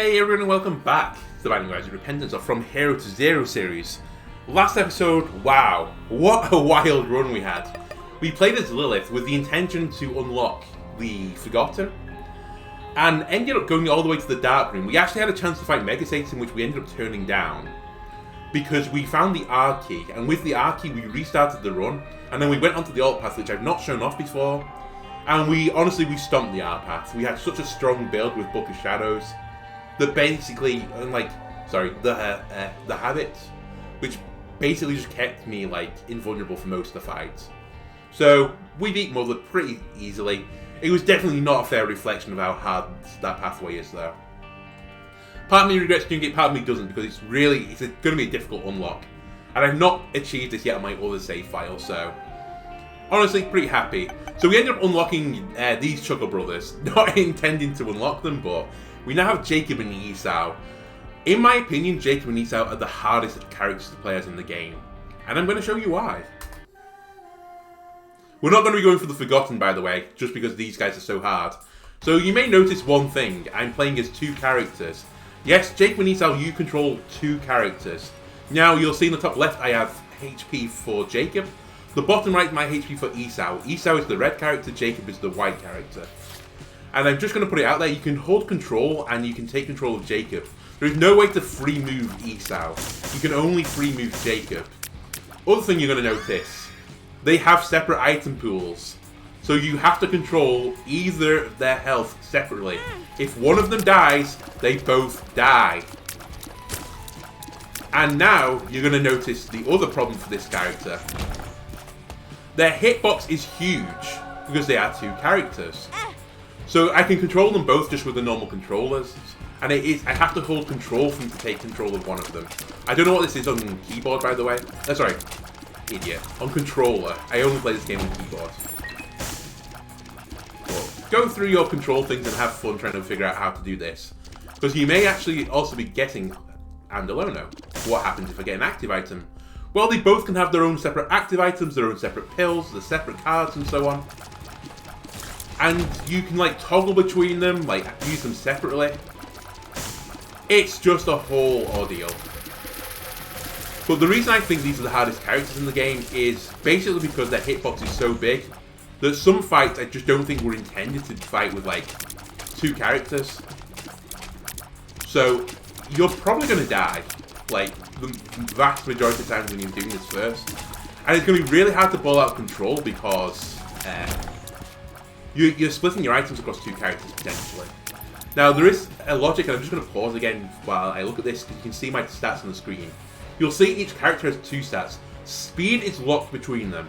Hey everyone and welcome back to the Binding of Isaac Repentance of From Hero to Zero series. Last episode, wow, what a wild run we had. We played as Lilith with the intention to unlock the Forgotten and ended up going all the way to the Dark Room. We actually had a chance to fight Mega Satan, which we ended up turning down because we found the R key, and with the R key we restarted the run, and then we went onto the alt path, which I've not shown off before, and we stomped the R path. We had such a strong build with Book of Shadows that basically, the habit, which basically just kept me invulnerable for most of the fights. So we beat Mother pretty easily. It was definitely not a fair reflection of how hard that pathway is though. Part of me regrets doing it, part of me doesn't, because it's going to be a difficult unlock. And I've not achieved this yet on my other save file, so honestly, pretty happy. So we ended up unlocking these Chuckle Brothers, not intending to unlock them, but we now have Jacob and Esau. In my opinion, Jacob and Esau are the hardest characters to play as in the game, and I'm going to show you why. We're not going to be going for the Forgotten, by the way, just because these guys are so hard. So you may notice one thing, I'm playing as two characters. Yes, Jacob and Esau, you control two characters. Now, you'll see in the top left I have HP for Jacob. The bottom right is my HP for Esau. Esau is the red character, Jacob is the white character. And I'm just going to put it out there, you can hold control and you can take control of Jacob. There is no way to free move Esau. You can only free move Jacob. Other thing you're going to notice, they have separate item pools. So you have to control either their health separately. If one of them dies, they both die. And now you're going to notice the other problem for this character. Their hitbox is huge because they are two characters. So I can control them both just with the normal controllers, and I have to hold control for them to take control of one of them. I don't know what this is on keyboard, by the way. Sorry, idiot. On controller. I only play this game on keyboard. But go through your control things and have fun trying to figure out how to do this. Because you may actually also be getting Andalono. What happens if I get an active item? Well, they both can have their own separate active items, their own separate pills, their separate cards, and so on. And you can toggle between them, use them separately. It's just a whole ordeal. But the reason I think these are the hardest characters in the game is basically because their hitbox is so big that some fights I just don't think were intended to fight with two characters. So you're probably going to die, the vast majority of the times when you're doing this first. And it's going to be really hard to ball out control because you're splitting your items across two characters, potentially. Now, there is a logic, and I'm just going to pause again while I look at this, because you can see my stats on the screen. You'll see each character has two stats. Speed is locked between them.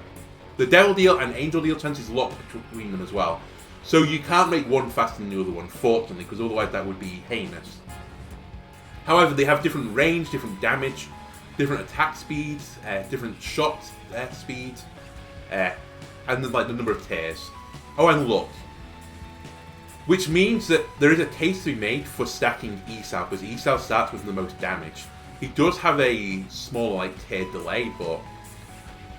The Devil Deal and Angel Deal chance is locked between them as well. So you can't make one faster than the other one, fortunately, because otherwise that would be heinous. However, they have different range, different damage, different attack speeds, different shot speed, and the number of tears. Oh, and luck. Which means that there is a case to be made for stacking Esau, because Esau starts with the most damage. He does have a small tier delay, but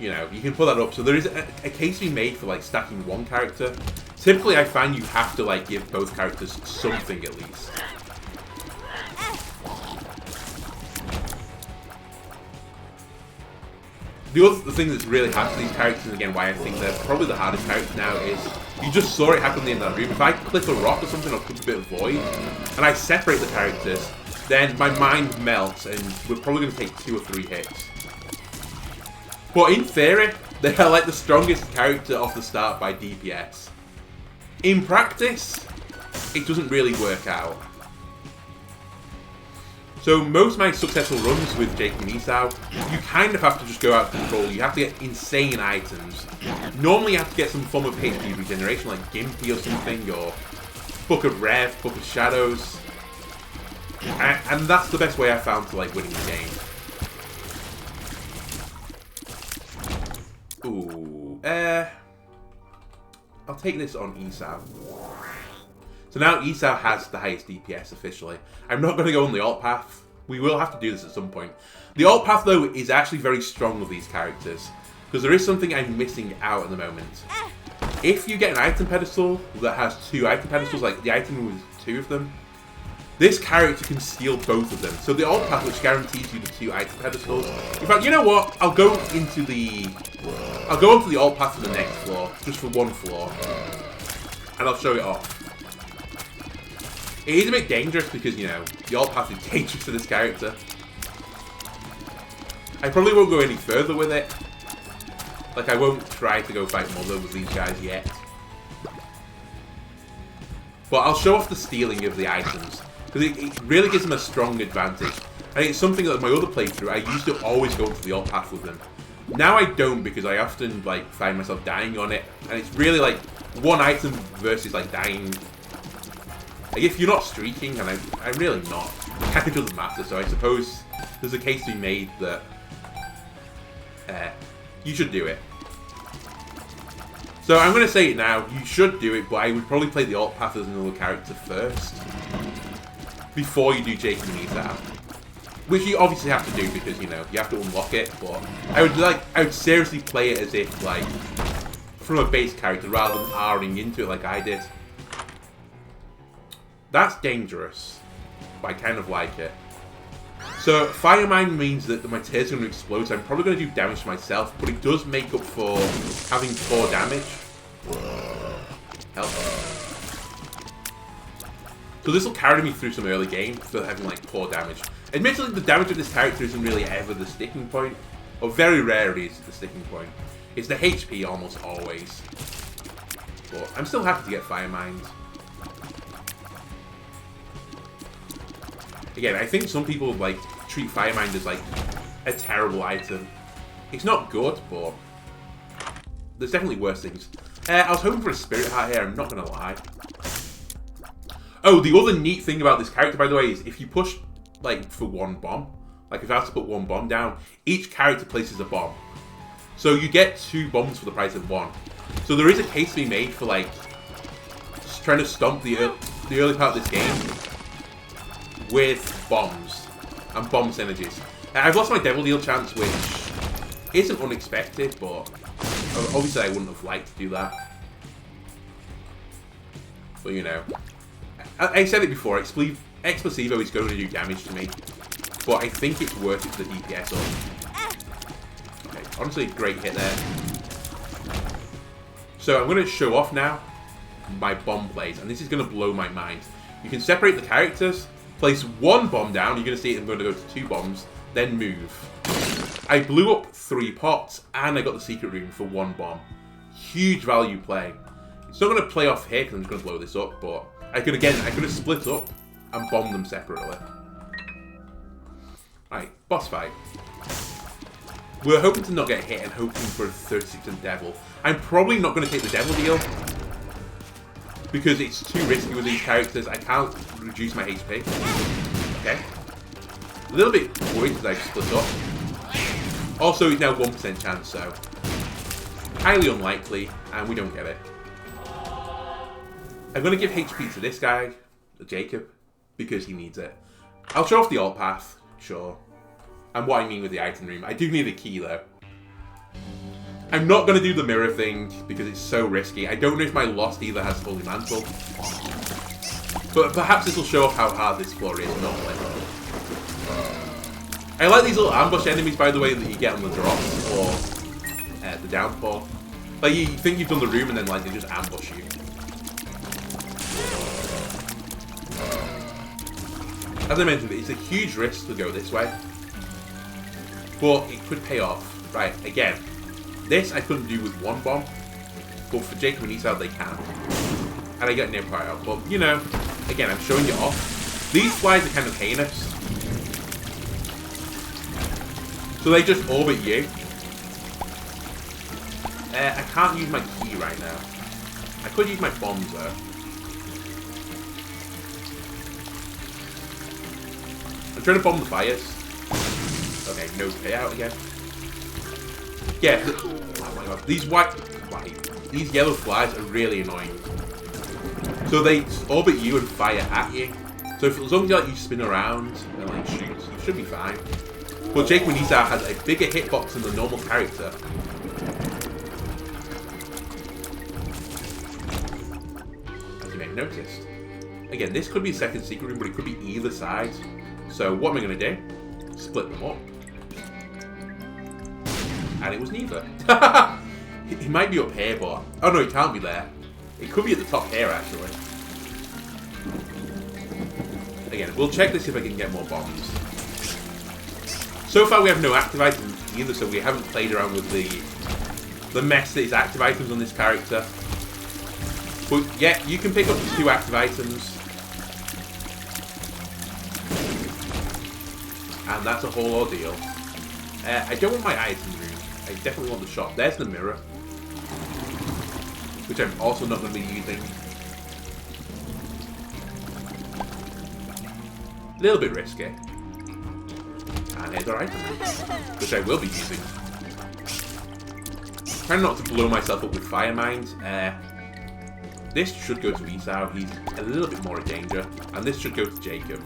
you can pull that up. So there is a case to be made for stacking one character. Typically, I find you have to give both characters something at least. The other thing that's really hard for these characters, and again why I think they're probably the hardest characters now, is you just saw it happen at the end of that room. If I click a rock or something or click a bit of void, and I separate the characters, then my mind melts and we're probably going to take 2 or 3 hits. But in theory, they are the strongest character off the start by DPS. In practice, it doesn't really work out. So most of my successful runs with Jacob and Esau, you kind of have to just go out of control. You have to get insane items. Normally you have to get some form of HP regeneration, like Gimpy or something, or Book of Rev, Book of Shadows. And that's the best way I found to winning the game. Ooh, I'll take this on Esau. So now Esau has the highest DPS officially. I'm not going to go on the alt path. We will have to do this at some point. The alt path though is actually very strong with these characters, because there is something I'm missing out at the moment. If you get an item pedestal that has 2 item pedestals, the item with 2 of them, this character can steal both of them. So the alt path, which guarantees you the 2 item pedestals. In fact, you know what? I'll go onto the alt path for the next floor, just for one floor, and I'll show it off. It is a bit dangerous because, you know, the alt path is dangerous to this character. I probably won't go any further with it. Like, I won't try to go fight Mother with these guys yet. But I'll show off the stealing of the items, because it really gives them a strong advantage. And it's something that in my other playthrough, I used to always go into the alt path with them. Now I don't, because I often, like, find myself dying on it. And it's really, like, one item versus, like, dying. Like, if you're not streaking, and I'm really not, it kind of doesn't matter. So I suppose there's a case to be made that you should do it. So I'm going to say it now, you should do it, but I would probably play the alt path as another character first. Before you do Jacob and Esau. Which you obviously have to do because, you know, you have to unlock it, but I would seriously play it as if, like, from a base character rather than R-ing into it like I did. That's dangerous, but I kind of like it. So, Fire Mine means that my tears are going to explode, so I'm probably going to do damage to myself, but it does make up for having poor damage. Help. So this will carry me through some early game for having, like, poor damage. Admittedly, the damage of this character isn't really ever the sticking point, or very rarely is the sticking point. It's the HP almost always. But I'm still happy to get Fire Mines. Again, I think some people, like, treat Fire Mine as, like, a terrible item. It's not good, but there's definitely worse things. I was hoping for a Spirit Heart here, I'm not going to lie. Oh, the other neat thing about this character, by the way, is if you push, like, for one bomb, like, if I have to put one bomb down, each character places a bomb. So you get 2 bombs for the price of 1. So there is a case to be made for, like, trying to stomp the early part of this game with bombs and bomb synergies. I've lost my Devil Deal chance, which isn't unexpected, but obviously I wouldn't have liked to do that. But, you know, I said it before, Explosivo is going to do damage to me, but I think it's worth it for the DPS up. Okay, honestly, great hit there. So I'm going to show off now my bomb plays, and this is going to blow my mind. You can separate the characters, place 1 bomb down, you're going to see I'm going to go to 2 bombs, then move. I blew up 3 pots, and I got the secret room for 1 bomb. Huge value play. It's not going to play off here, because I'm just going to blow this up, but I could have split up and bombed them separately. Right, boss fight. We're hoping to not get hit and hoping for a 36% Devil. I'm probably not going to take the Devil Deal, because it's too risky with these characters. I can't reduce my HP. Okay. A little bit worried because I've split up. Also, it's now 1% chance, so highly unlikely, and we don't get it. I'm going to give HP to this guy, Jacob, because he needs it. I'll show off the alt path, sure. And what I mean with the item room. I do need a key, though. I'm not going to do the mirror thing, because it's so risky. I don't know if my Lost either has Holy Mantle. But perhaps this will show off how hard this floor is, normally. I like these little ambush enemies, by the way, that you get on the drops, or the downfall. Like, you think you've done the room, and then, like, they just ambush you. As I mentioned, it's a huge risk to go this way, but it could pay off. Right, again, this I couldn't do with 1 bomb, but for Jacob and Esau they can. And I get near prior out, but you know, again, I'm showing it off. These flies are kind of heinous. So they just orbit you. I can't use my key right now. I could use my bombs though. I'm trying to bomb the fires. Okay, no payout again. Yeah, oh my god, these yellow flies are really annoying. So they orbit you and fire at you. So as long as you, like, you spin around and like shoot, you should be fine. But Jacob and Esau has a bigger hitbox than the normal character. As you may have noticed. Again, this could be a second secret room, but it could be either side. So what am I going to do? Split them up. And it was neither. He might be up here, but... Oh no, he can't be there. It could be at the top here, actually. Again, we'll check this if I can get more bombs. So far we have no active items either, so we haven't played around with the mess that is active items on this character. But yeah, you can pick up the 2 active items. And that's a whole ordeal. I don't want my item room. I definitely want the shop. There's the mirror. Which I'm also not going to be using. A little bit risky. And here's our item room. Which I will be using. Trying not to blow myself up with fire mines. This should go to Esau. He's a little bit more in danger. And this should go to Jacob.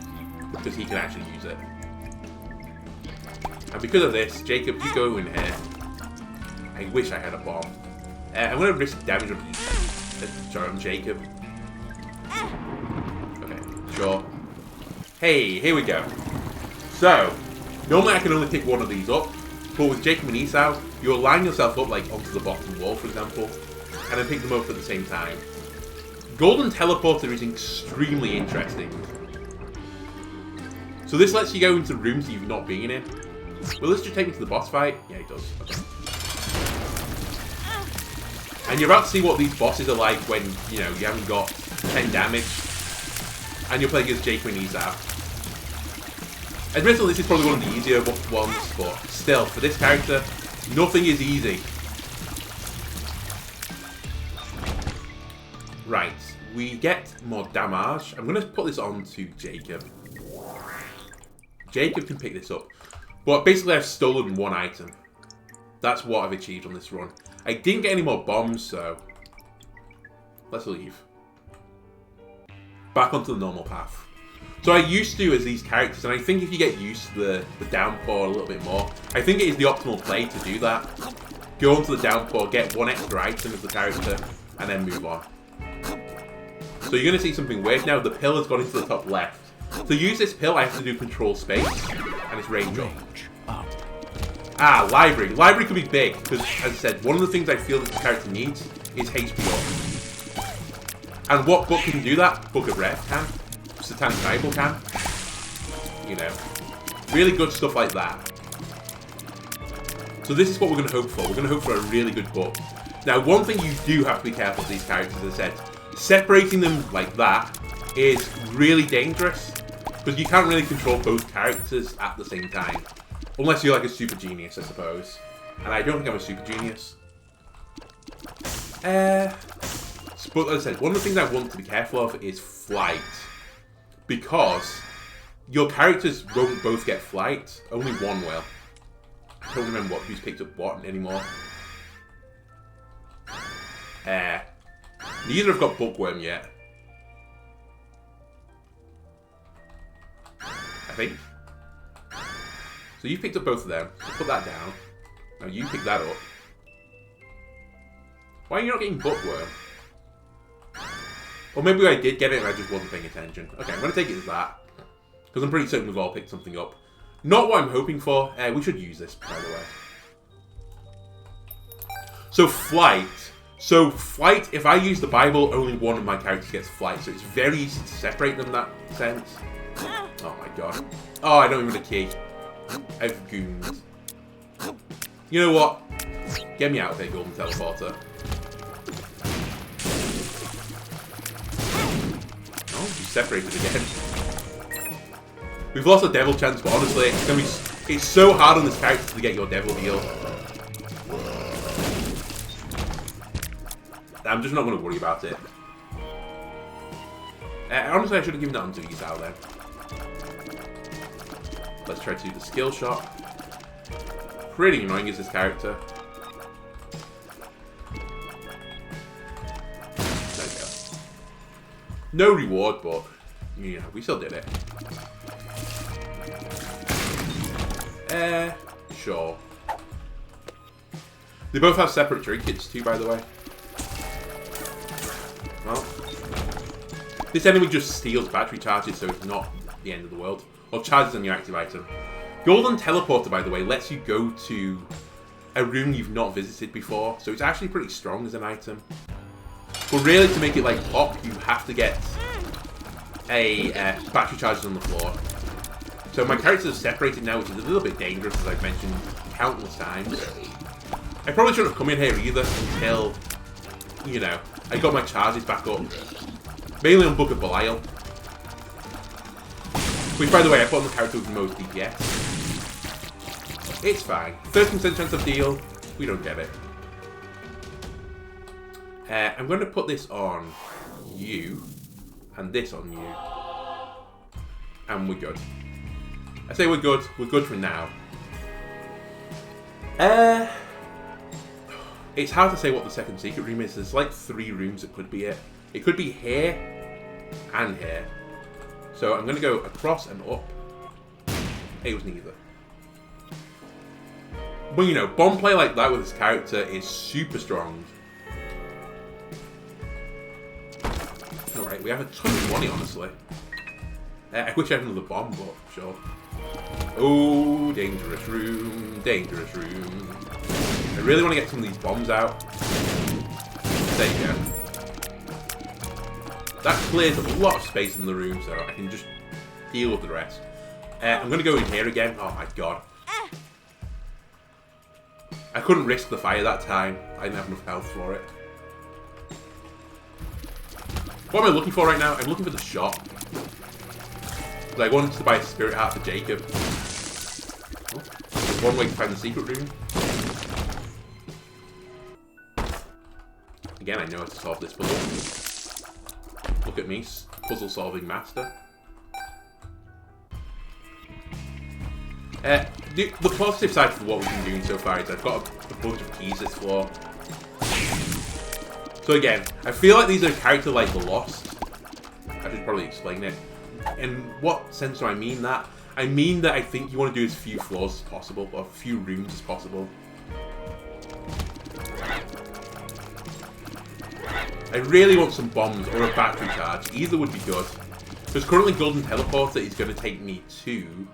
Because he can actually use it. And because of this, Jacob, you go in here. I wish I had a bomb. I'm going to risk damage on Jacob. Okay, sure. Hey, here we go. So, normally I can only pick one of these up. But with Jacob and Esau, you'll line yourself up like onto the bottom wall, for example. And then pick them up at the same time. Golden Teleporter is extremely interesting. So this lets you go into rooms you've not been in. Will this just take me to the boss fight? Yeah, it does. Okay. And you're about to see what these bosses are like when, you know, you haven't got 10 damage. And you're playing against Jacob and Esau. Admittedly, this is probably one of the easier ones, but still, for this character, nothing is easy. Right, we get more damage. I'm going to put this on to Jacob. Jacob can pick this up. But basically, I've stolen 1 item. That's what I've achieved on this run. I didn't get any more bombs, so let's leave. Back onto the normal path. So I used to as these characters, and I think if you get used to the downpour a little bit more, I think it is the optimal play to do that. Go onto the downpour, get 1 extra item as the character, and then move on. So you're going to see something weird now. The pill has gone into the top left. To use this pill, I have to do control space, and it's range up. Ah, library. Library could be big, because, as I said, one of the things I feel this character needs is HP up. And what book can do that? Book of Rev can. Satanic Bible can. You know. Really good stuff like that. So this is what we're going to hope for. We're going to hope for a really good book. Now, one thing you do have to be careful with these characters, as I said, separating them like that is really dangerous. Because you can't really control both characters at the same time. Unless you're like a super genius, I suppose. And I don't think I'm a super genius. But as I said, one of the things I want to be careful of is flight. Because your characters won't both get flight. Only one will. I don't remember who's picked up what anymore. Neither have got Bookworm yet. I think. So you picked up both of them. So put that down. Now you pick that up. Why are you not getting Bookworm? Or maybe I did get it and I just wasn't paying attention. Okay, I'm going to take it as that. Because I'm pretty certain we've all picked something up. Not what I'm hoping for. We should use this, by the way. So flight. So flight, if I use the Bible, only one of my characters gets flight. So it's very easy to separate them in that sense. Oh my god. Oh, I don't even have a key. I have goons. You know what? Get me out of here, Golden Teleporter. Oh, you separated again. We've lost a devil chance, but honestly, it's gonna be. It's so hard on this character to get your devil heal. I'm just not going to worry about it. Honestly, I should have given that on to Esau then. Let's try to do the skill shot. Pretty annoying is this character. There we go. No reward, but you know, we still did it. Sure. They both have separate trinkets too, by the way. Well, This enemy just steals battery charges, so it's not the end of the world. Or charges on your active item. Golden Teleporter, by the way, lets you go to a room you've not visited before, so it's actually pretty strong as an item. But really, to make it like pop, you have to get a battery charges on the floor. So my characters are separated now, which is a little bit dangerous, as I've mentioned countless times. I probably shouldn't have come in here either until, you know, I got my charges back up. Mainly on Book of Belial. Which, by the way, I put on the character with the most DPS. It's fine. 13% chance of deal. We don't get it. I'm going to put this on you. And this on you. And we're good. I say we're good. We're good for now. It's hard to say what the second secret room is. There's like 3 rooms that could be it. It could be here and here. So I'm going to go across and up. It was neither. But you know, bomb play like that with this character is super strong. Alright, we have a ton of money, honestly. I wish I had another bomb, but sure. Oh, dangerous room, dangerous room. I really want to get some of these bombs out. There you go. That clears a lot of space in the room, so I can just deal with the rest. I'm going to go in here again. Oh my god. I couldn't risk the fire that time. I didn't have enough health for it. What am I looking for right now? I'm looking for the shop. I wanted to buy a spirit heart for Jacob. Oh, there's one way to find the secret room. Again, I know how to solve this puzzle. Look at me, puzzle solving master. The positive side of what we've been doing so far is I've got a bunch of keys this floor. So again, I feel like these are character like the Lost. I should probably explain it. In what sense do I mean that? I mean that I think you want to do as few floors as possible, or a few rooms as possible. I really want some bombs or a battery charge. Either would be good. Because currently Golden Teleporter is going to take me to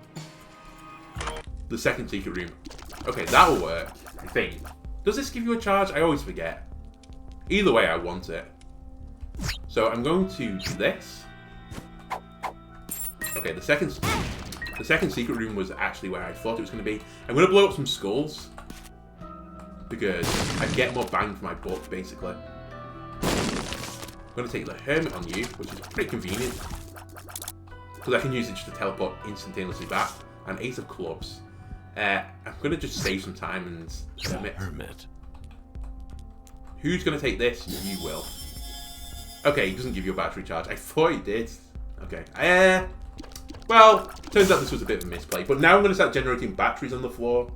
the second secret room. Okay, that will work, I think. Does this give you a charge? I always forget. Either way, I want it. So I'm going to do this. Okay, the second secret room was actually where I thought it was going to be. I'm going to blow up some skulls. Because I get more bang for my buck, basically. I'm going to take the Hermit on you, which is pretty convenient. Because I can use it just to teleport instantaneously back. And Ace of Clubs. I'm going to just save some time and Hermit. Who's going to take this? You will. Okay, he doesn't give you a battery charge. I thought he did. Okay. Well, turns out this was a bit of a misplay. But now I'm going to start generating batteries on the floor.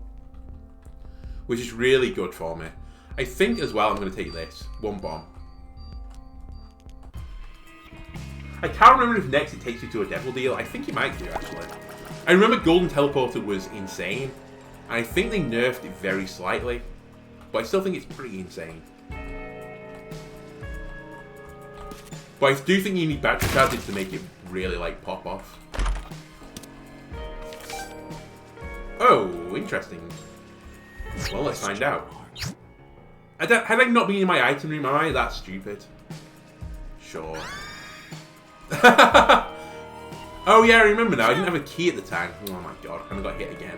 Which is really good for me. I think as well I'm going to take this. One bomb. I can't remember if next it takes you to a devil deal. I think it might do, actually. I remember Golden Teleporter was insane. And I think they nerfed it very slightly. But I still think it's pretty insane. But I do think you need battery charges to make it really, like, pop off. Oh, interesting. Well, let's find out. Had I not been in my item room, am I that stupid? Sure. Oh yeah, I remember now. I didn't have a key at the time. Oh my god, I kind of got hit again.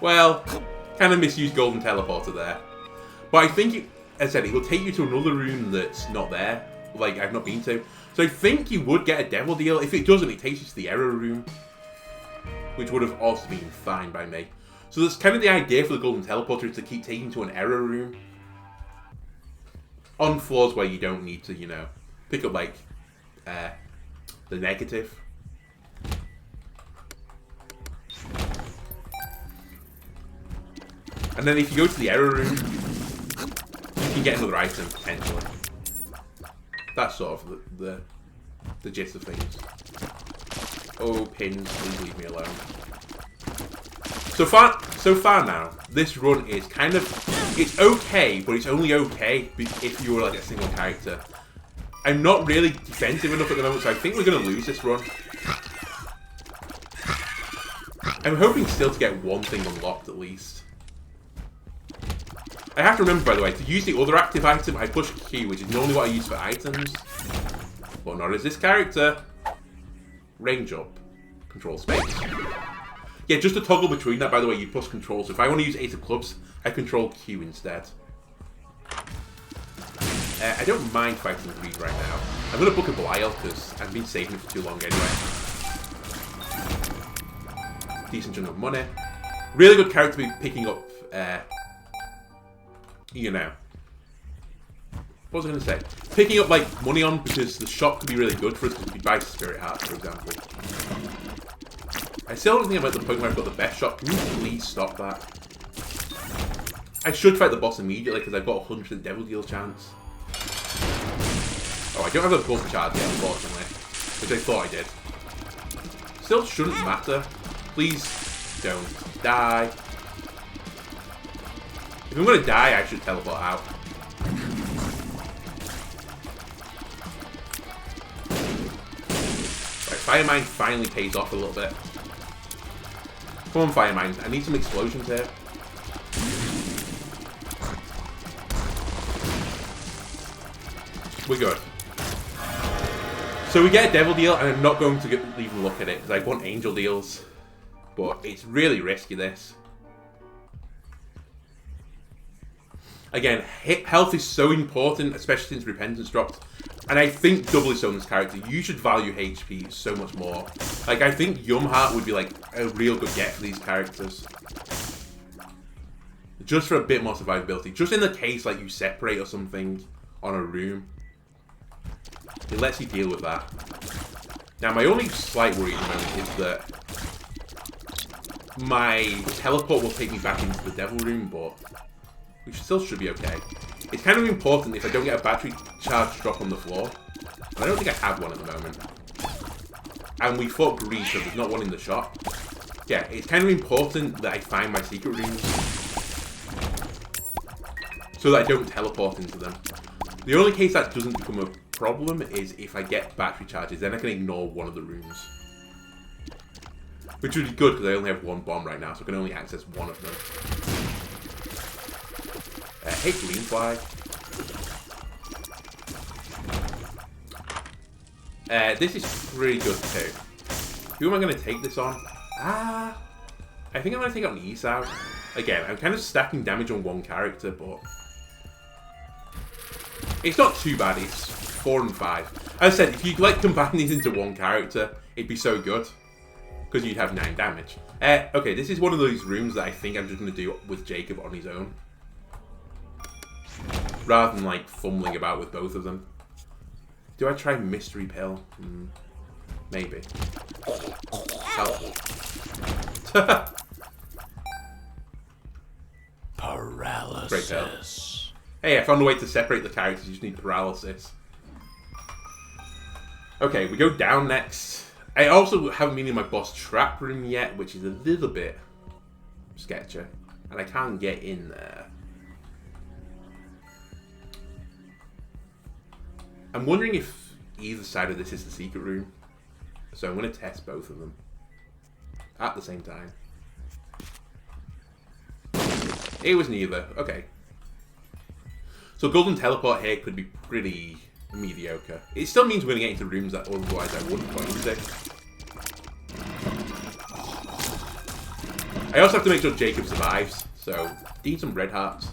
Well, kind of misused Golden Teleporter there. But I think, as I said, it will take you to another room that's not there. Like, I've not been to. So I think you would get a devil deal. If it doesn't, it takes you to the error room. Which would have also been fine by me. So that's kind of the idea for the Golden Teleporter, is to keep taking to an error room. On floors where you don't need to, you know, pick up, like, the negative. And then if you go to the error room, you can get another item, potentially. That's sort of the gist of things. Oh, pins, please leave me alone. So far now, this run is kind of... It's okay, but it's only okay if you were like a single character. I'm not really defensive enough at the moment, so I think we're going to lose this run. I'm hoping still to get one thing unlocked at least. I have to remember, by the way, to use the other active item, I push Q, which is normally what I use for items. But not as this character. Range up. Control space. Yeah, just to toggle between that, by the way, you push control. So if I want to use Ace of Clubs, I control Q instead. I don't mind fighting the Greed right now. I'm going to book a Belial because I've been saving it for too long anyway. Decent chunk of money. Really good character to be picking up, you know. What was I going to say? Picking up, like, money on because the shop could be really good for us because we buy Spirit Hearts, for example. I still don't think I'm at the point where I've got the best shop. Can you please stop that? I should fight the boss immediately because I've got a 100% Devil Deal chance. Oh, I don't have a bulk charge yet, unfortunately. Which I thought I did. Still shouldn't matter. Please don't die. If I'm going to die, I should teleport out. Right, Fire Mine finally pays off a little bit. Come on, Fire Mine. I need some explosions here. We're good. So we get a Devil Deal, and I'm not going to even look at it, because I want Angel Deals. But it's really risky, this. Again, health is so important, especially since Repentance dropped. And I think doubly so in this character, you should value HP so much more. Like, I think Yumheart would be, like, a real good get for these characters. Just for a bit more survivability. Just in the case, like, you separate or something on a room. It lets you deal with that. Now, my only slight worry at the moment is that my teleport will take me back into the Devil Room, but we still should be okay. It's kind of important if I don't get a battery charge drop on the floor. And I don't think I have one at the moment. And we fought Greed, so there's not one in the shop. Yeah, it's kind of important that I find my secret rooms so that I don't teleport into them. The only case that doesn't become a problem is if I get battery charges, then I can ignore one of the rooms. Which would be good because I only have one bomb right now, so I can only access one of them. Hey, Greenfly. This is pretty good too. Who am I going to take this on? I think I'm going to take on Esau. Again, I'm kind of stacking damage on one character, but it's not too bad. It's 4 and 5. As I said, if you like combine these into one character, it'd be so good. Because you'd have 9 damage. Okay, this is one of those rooms that I think I'm just going to do with Jacob on his own. Rather than, like, fumbling about with both of them. Do I try Mystery Pill? Maybe. Helpful. Paralysis. Great pill. Hey, I found a way to separate the characters. You just need paralysis. Okay, we go down next. I also haven't been in my boss trap room yet, which is a little bit sketchy. And I can't get in there. I'm wondering if either side of this is the secret room. So I'm going to test both of them at the same time. It was neither. Okay. So Golden Teleport here could be pretty mediocre. It still means we're going to get into rooms that otherwise I wouldn't go into. I also have to make sure Jacob survives. So, need some red hearts.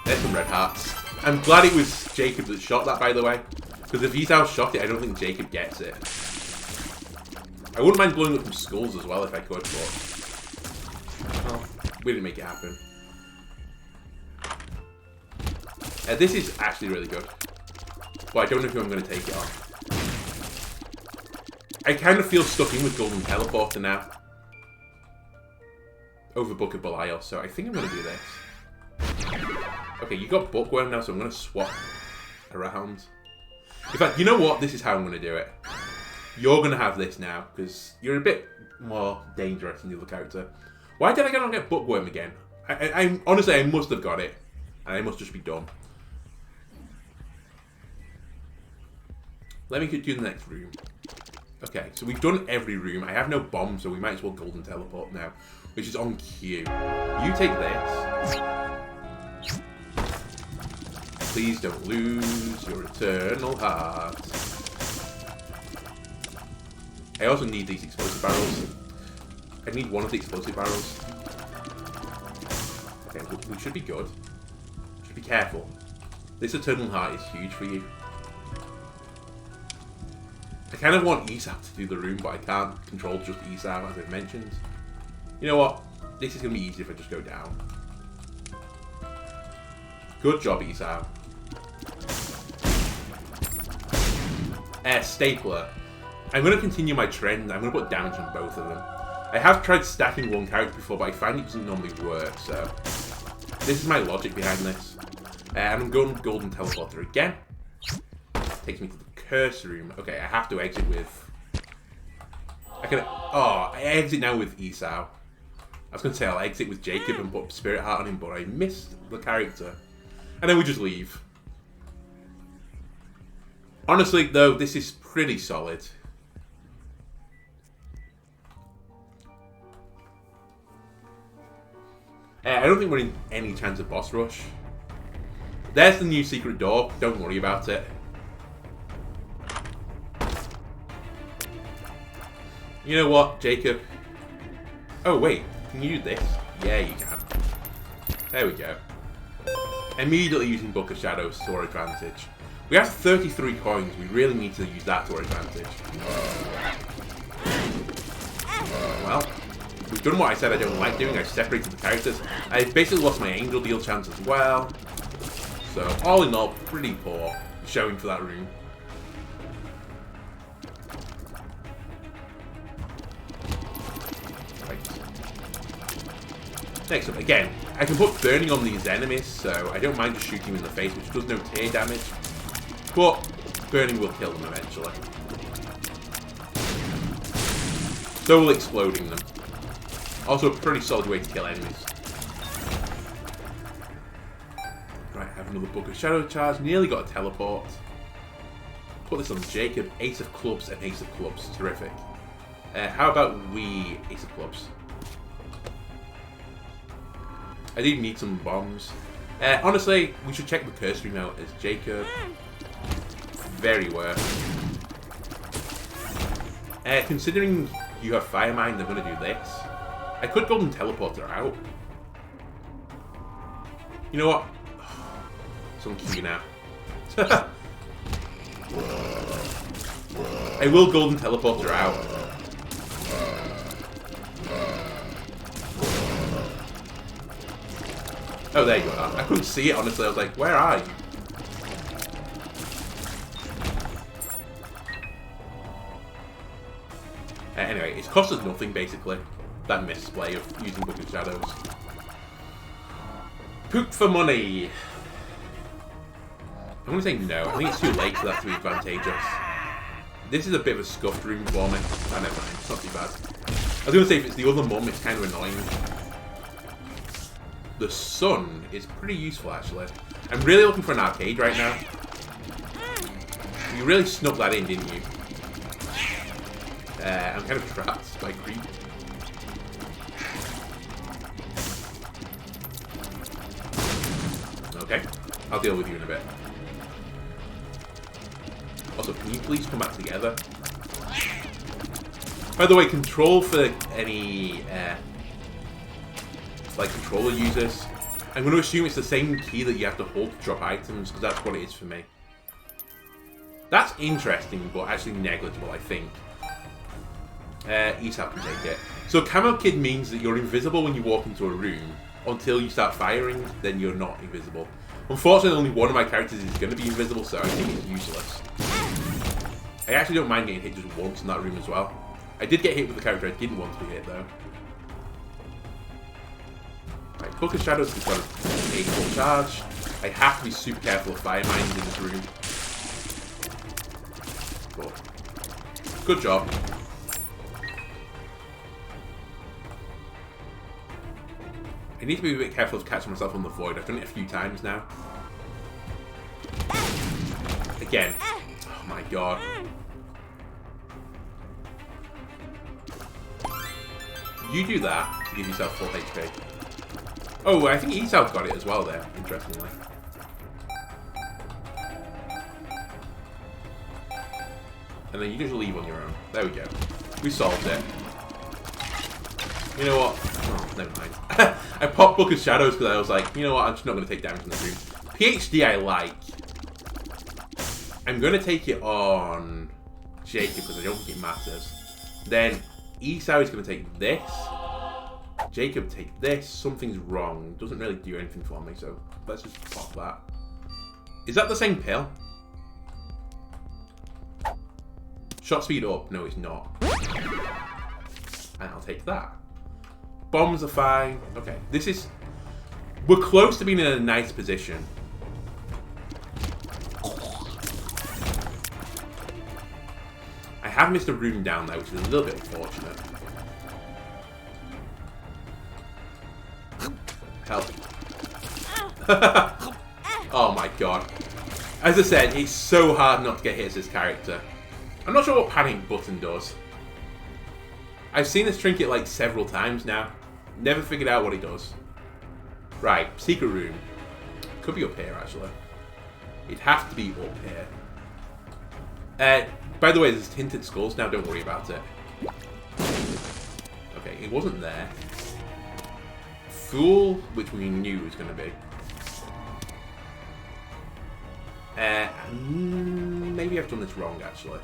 There's some red hearts. I'm glad it was Jacob that shot that, by the way. Because if he's out shot it, I don't think Jacob gets it. I wouldn't mind blowing up some skulls as well if I could, but well, we didn't make it happen. This is actually really good. But I don't know who I'm going to take it on. I kind of feel stuck in with Golden Teleporter now. Over Book of Belial, so I think I'm going to do this. Okay, you got Bookworm now, so I'm going to swap around. In fact, you know what? This is how I'm going to do it. You're going to have this now, because you're a bit more dangerous than the other character. Why did I not get Bookworm again? I honestly, I must have got it. And I must just be dumb. Let me do the next room. Okay, so we've done every room. I have no bomb, so we might as well golden teleport now, which is on cue. You take this. Please don't lose your eternal heart. I also need these explosive barrels. I need one of the explosive barrels. Okay, we should be good. Just be careful. This eternal heart is huge for you. I kind of want Esau to do the room, but I can't control just Esau, as I've mentioned. You know what? This is going to be easy if I just go down. Good job, Esau. Stapler. I'm going to continue my trend. I'm going to put damage on both of them. I have tried stacking one character before, but I find it doesn't normally work, so... This is my logic behind this. And I'm going Golden Teleporter again. Takes me to the curse room. Okay, I have to exit with... I exit now with Esau. I was going to say I'll exit with Jacob and put Spirit Heart on him, but I missed the character. And then we just leave. Honestly, though, this is pretty solid. I don't think we're in any chance of boss rush. There's the new secret door. Don't worry about it. You know what, Jacob? Oh, wait. Can you do this? Yeah, you can. There we go. Immediately using Book of Shadows to our advantage. We have 33 coins. We really need to use that to our advantage. Well, we've done what I said I don't like doing. I've separated the characters. I've basically lost my Angel Deal chance as well. So, all in all, pretty poor showing for that room. Next up, again, I can put burning on these enemies, so I don't mind just shooting them in the face, which does no tear damage. But burning will kill them eventually. So will exploding them. Also a pretty solid way to kill enemies. Right, I have another Book of Shadow charge. Nearly got a teleport. Put this on Jacob. Ace of Clubs and Ace of Clubs. Terrific. How about we Ace of Clubs? I do need some bombs. Honestly, we should check the curse room out as Jacob. Very worth. Considering you have Fire Mind, I'm going to do this. I could Golden Teleporter out. You know what? It's on cue now. I will Golden Teleporter out. Oh, there you are. I couldn't see it, honestly. I was like, where are you? Anyway, it's cost us nothing, basically. That misplay of using Book of Shadows. Poop for money. I'm going to say no. I think it's too late for that to be advantageous. This is a bit of a scuffed room for me. Oh, never mind. It's not too bad. I was going to say, if it's the other mum, it's kind of annoying. The sun is pretty useful, actually. I'm really looking for an arcade right now. You really snuck that in, didn't you? I'm kind of trapped by creep. Okay, I'll deal with you in a bit. Also, can you please come back together? By the way, control for any like controller users, I'm going to assume it's the same key that you have to hold to drop items, because that's what it is for me. That's interesting, but actually negligible, I think. Esau can take it. So Camo Kid means that you're invisible when you walk into a room until you start firing, then you're not invisible. Unfortunately, only one of my characters is going to be invisible, so I think it's useless. I actually don't mind getting hit just once in that room as well. I did get hit with the character I didn't want to be hit, though. Right, Book of Shadows has got a full charge. I have to be super careful of Fire Mines in this room. Cool. Good job. I need to be a bit careful of catching myself on the void. I've done it a few times now. Again. Oh my god. You do that to give yourself full HP. Oh, I think Esau got it as well there, interestingly. And then you just leave on your own. There we go. We solved it. You know what? Oh, never mind. I popped Book of Shadows because I was like, you know what? I'm just not going to take damage in the room. PhD I like. I'm going to take it on Jacob because I don't think it matters. Then Esau is going to take this. Jacob take this. Something's wrong. Doesn't really do anything for me, so let's just pop that. Is that the same pill? Shot speed up. No, it's not. And I'll take that. Bombs are fine. Okay, this is... We're close to being in a nice position. I have missed a room down there, which is a little bit unfortunate. Help. Oh my god. As I said, it's so hard not to get hit as this character. I'm not sure what panic button does. I've seen this trinket like several times now. Never figured out what it does. Right, secret room. Could be up here actually. It'd have to be up here. By the way, there's tinted skulls now, don't worry about it. Okay, it wasn't there. Fool, which we knew was going to be. Maybe I've done this wrong actually.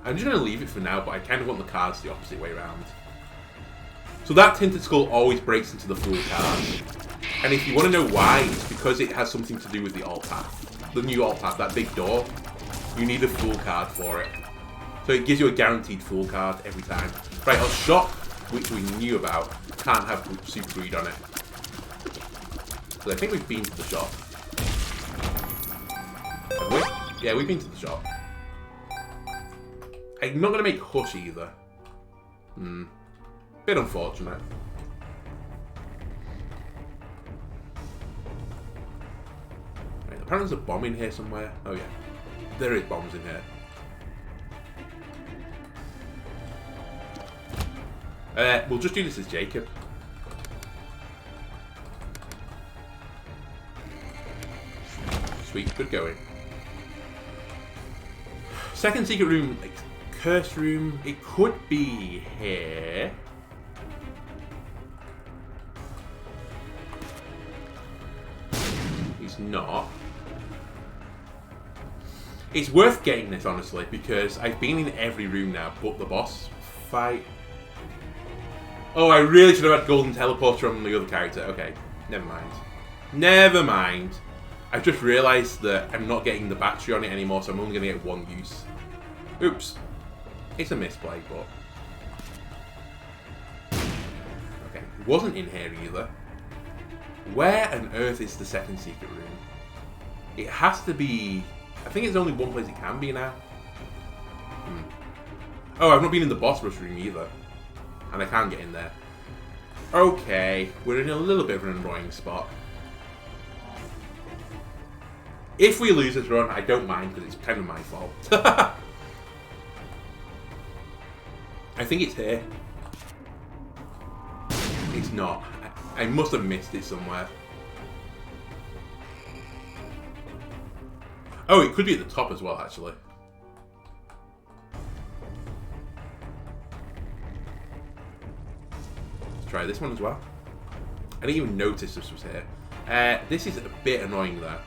I'm just going to leave it for now, but I kind of want the cards the opposite way around. So that tinted skull always breaks into the fool card. And if you want to know why, it's because it has something to do with the alt path. The new alt path, that big door. You need a fool card for it. So it gives you a guaranteed fool card every time. Right, our shop, which we knew about, can't have super greed on it. So I think we've been to the shop. Have we? Yeah, we've been to the shop. I'm not going to make Hush either. Bit unfortunate. Right, apparently there's a bomb in here somewhere. Oh yeah. There is bombs in here. We'll just do this as Jacob. Sweet, good going. Second secret room, like curse room. It could be here. It's not. It's worth getting this, honestly, because I've been in every room now but the boss fight. Oh, I really should have had golden teleporter on the other character. Okay, never mind. Never mind. I've just realised that I'm not getting the battery on it anymore, so I'm only going to get one use. Oops. It's a misplay, but... Okay, it wasn't in here either. Where on earth is the second secret room? It has to be... I think it's only one place it can be now. Oh, I've not been in the boss rush room either. And I can't get in there. Okay, we're in a little bit of an annoying spot. If we lose this run, I don't mind because it's kind of my fault. I think it's here. It's not. I must have missed it somewhere. Oh, it could be at the top as well, actually. Let's try this one as well. I didn't even notice this was here. This is a bit annoying though.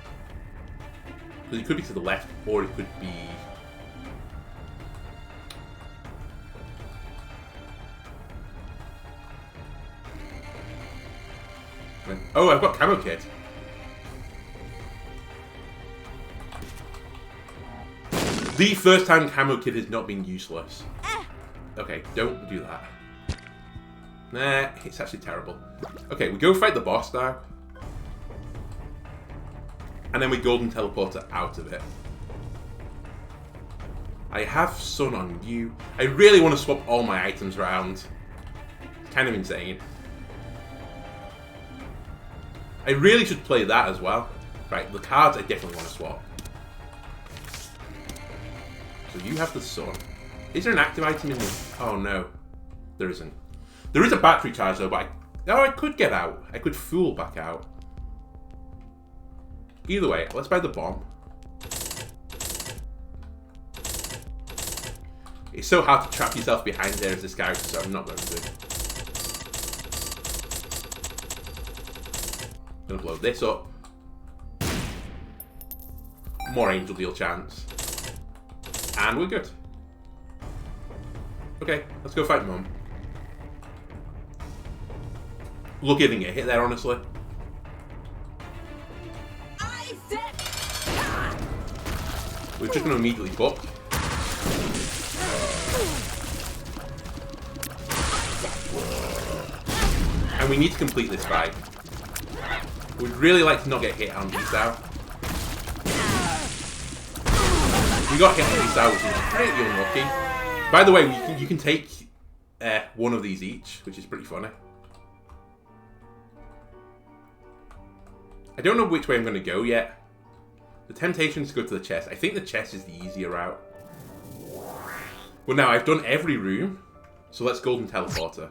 Because it could be to the left, or it could be... Oh, I've got Camo Kit. The first time Camo Kit has not been useless. Okay, don't do that. Nah, it's actually terrible. Okay, we go fight the boss now. And then we golden teleporter out of it. I have Sun on you. I really want to swap all my items around. It's kind of insane. I really should play that as well. Right, the cards I definitely want to swap. So you have the Sun. Is there an active item in this? Oh no. There isn't. There is a battery charge though, but I could get out. I could fool back out. Either way, let's buy the bomb. It's so hard to trap yourself behind there as this character, so I'm not going to. I'm going to blow this up. More angel deal chance. And we're good. Okay, let's go fight Mum. Lucky I didn't get hit there, honestly. We're just going to immediately book. And we need to complete this fight. We'd really like to not get hit on Esau. We got hit on Esau, which is pretty unlucky. By the way, you can take one of these each, which is pretty funny. I don't know which way I'm going to go yet. The temptation is to go to the chest. I think the chest is the easier route. Well, now I've done every room, so let's golden teleporter.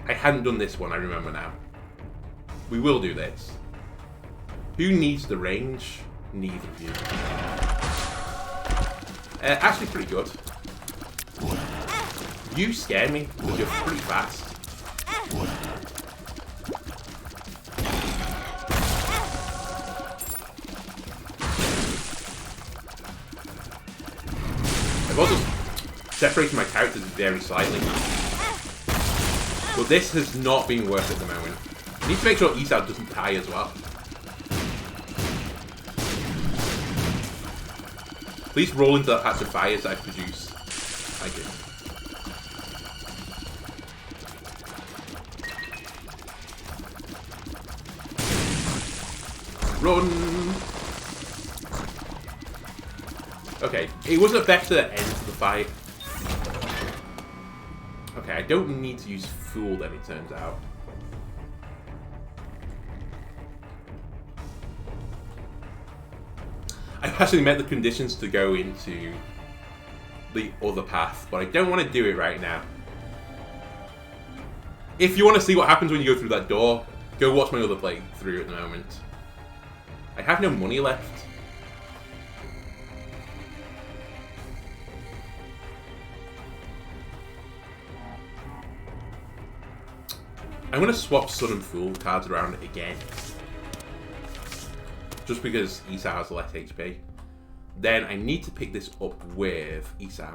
I hadn't done this one, I remember now. We will do this. Who needs the range? Neither of you. Actually pretty good. You scare me, because you're pretty fast. I've also separated my characters very slightly. But this has not been worth it at the moment. I need to make sure Esau doesn't die as well. Please roll into that patch of fires that I produce. Thank you. Run! Okay, it was a better end to the fight. Okay, I don't need to use Fool then, it turns out. I've actually met the conditions to go into the other path, but I don't want to do it right now. If you want to see what happens when you go through that door, go watch my other playthrough at the moment. I have no money left. I'm going to swap Sun and Fool cards around again. Just because Esau has less HP. Then I need to pick this up with Esau.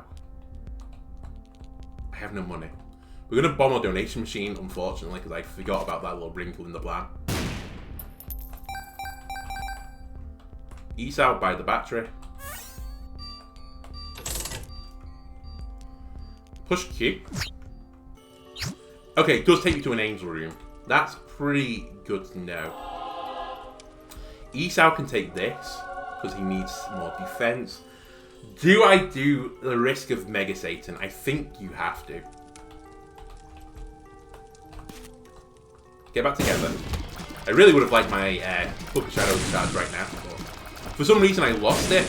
I have no money. We're going to bomb our donation machine, unfortunately, because I forgot about that little wrinkle in the plan. Esau buy the battery. Push Q. Okay, it does take you to an angel room. That's pretty good to know. Esau can take this, because he needs more defense. Do I do the risk of Mega Satan? I think you have to. Get back together. I really would have liked my Book of Shadows charge right now, but for some reason I lost it.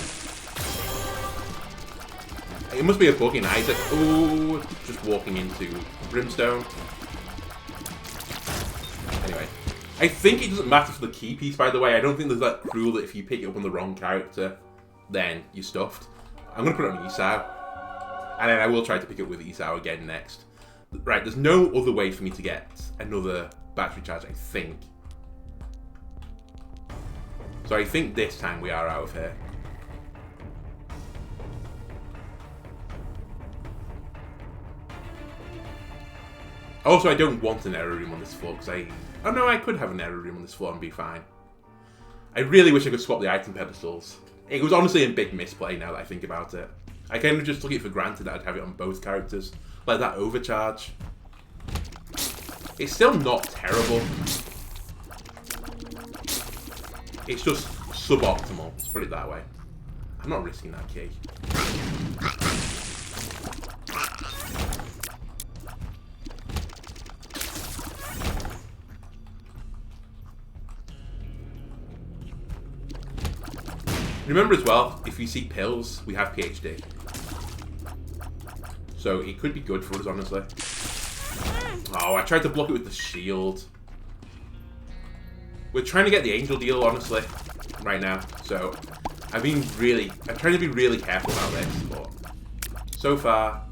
It must be a bug in Isaac. Oh, just walking into Brimstone. Anyway, I think it doesn't matter for the key piece, by the way. I don't think there's that rule that if you pick it up on the wrong character, then you're stuffed. I'm going to put it on Esau. And then I will try to pick it up with Esau again next. Right, there's no other way for me to get another battery charge, I think. So I think this time we are out of here. Also, I don't want an error room on this floor, because oh no, I could have an error room on this floor and be fine. I really wish I could swap the item pedestals. It was honestly a big misplay now that I think about it. I kind of just took it for granted that I'd have it on both characters. Like that overcharge. It's still not terrible. It's just suboptimal, let's put it that way. I'm not risking that key. Remember as well, if you see pills, we have PhD. So it could be good for us, honestly. Oh, I tried to block it with the shield. We're trying to get the angel deal, honestly, right now. So I'm trying to be really careful about this, but so far,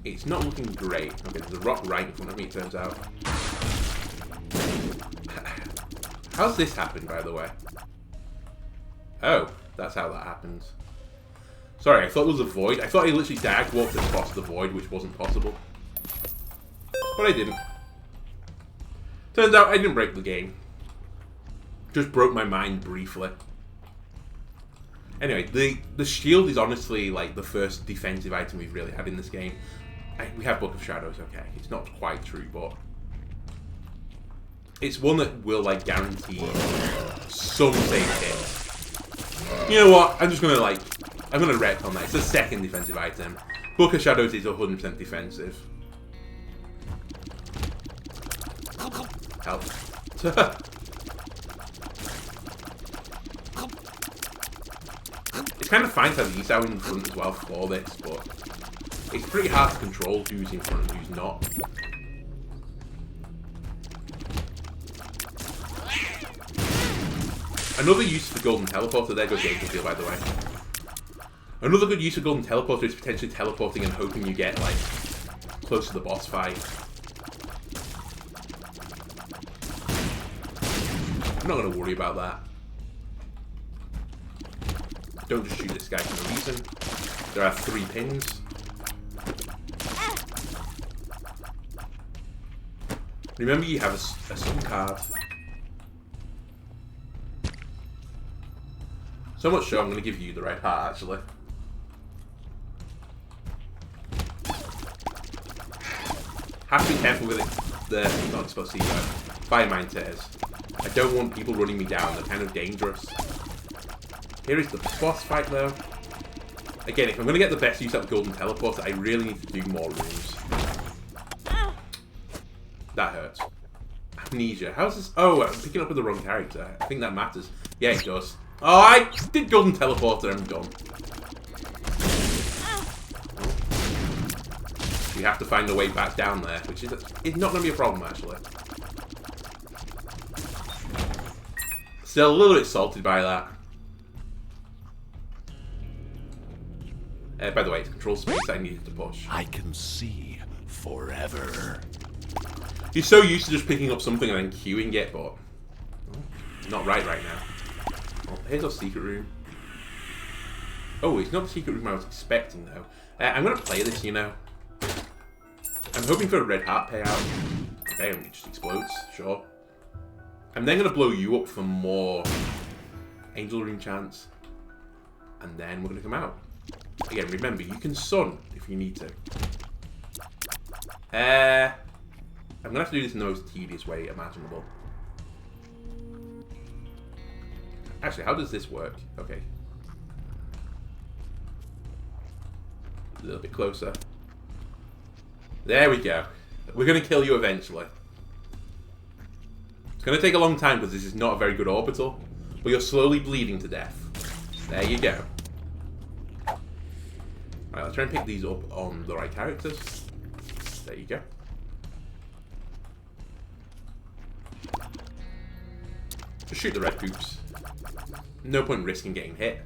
it's not looking great. Okay, there's a rock right in front of me, it turns out. How's this happened, by the way? Oh, that's how that happens. Sorry, I thought there was a void. I thought I literally dag walked across the void, which wasn't possible. But I didn't. Turns out I didn't break the game. Just broke my mind briefly. Anyway, the shield is honestly like the first defensive item we've really had in this game. We have Book of Shadows, okay. It's not quite true, but it's one that will like guarantee some safe hits. You know what? I'm gonna wreck on that. It's the second defensive item. Book of Shadows is 100% defensive. Help. It's kind of fine to have Esau in front as well for this, but it's pretty hard to control who's in front and who's not. Another use for Golden Teleporter, there goes the Angel Deal, by the way. Another good use of Golden Teleporter is potentially teleporting and hoping you get, like, close to the boss fight. I'm not going to worry about that. Don't just shoot this guy for no reason. There are 3 pins. Remember, you have a sun card. So much so, I'm going to give you the right heart, actually. Have to be careful with it. Not supposed to see that. Fire Mine Tears. I don't want people running me down. They're kind of dangerous. Here is the boss fight, though. Again, if I'm going to get the best use out of Golden Teleporter, I really need to do more rooms. That hurts. Amnesia. How's this? Oh, I'm picking up with the wrong character. I think that matters. Yeah, it does. Oh, I did Golden Teleporter. I'm done. We have to find a way back down there, which is not going to be a problem, actually. Still a little bit salted by that. By the way, it's control space I needed to push. I can see forever. He's so used to just picking up something and then queuing it, but not right now. Well, here's our secret room. Oh, it's not the secret room I was expecting, though. I'm going to play this, you know. I'm hoping for a red heart payout. Okay, and it just explodes, sure. I'm then going to blow you up for more Angel Room chance. And then we're going to come out. Again, remember, you can sun if you need to. I'm going to have to do this in the most tedious way imaginable. Actually, how does this work? Okay. A little bit closer. There we go. We're going to kill you eventually. It's going to take a long time because this is not a very good orbital. But you're slowly bleeding to death. There you go. Alright, let's try and pick these up on the right characters. There you go. Just shoot the red poops. No point risking getting hit.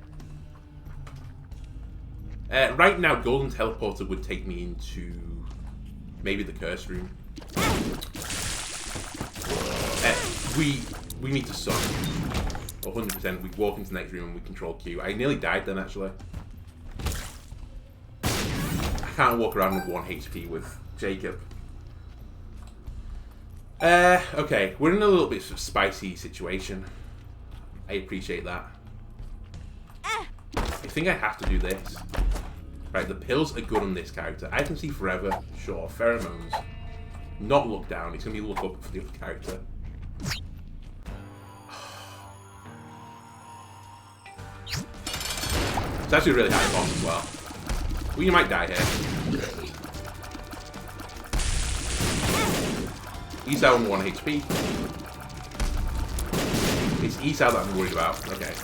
Right now, Golden Teleporter would take me into maybe the Curse Room. We need to sun. 100%. We walk into the next room and we control Q. I nearly died then, actually. I can't walk around with 1 HP with Jacob. Okay. We're in a little bit of a spicy situation. I appreciate that. I think I have to do this. Right, the pills are good on this character. I can see forever. Sure. Pheromones. Not look down. It's going to be look up for the other character. It's actually a really high boss as well. Well, you might die here. Esau on 1 HP. It's Esau that I'm worried about. Okay.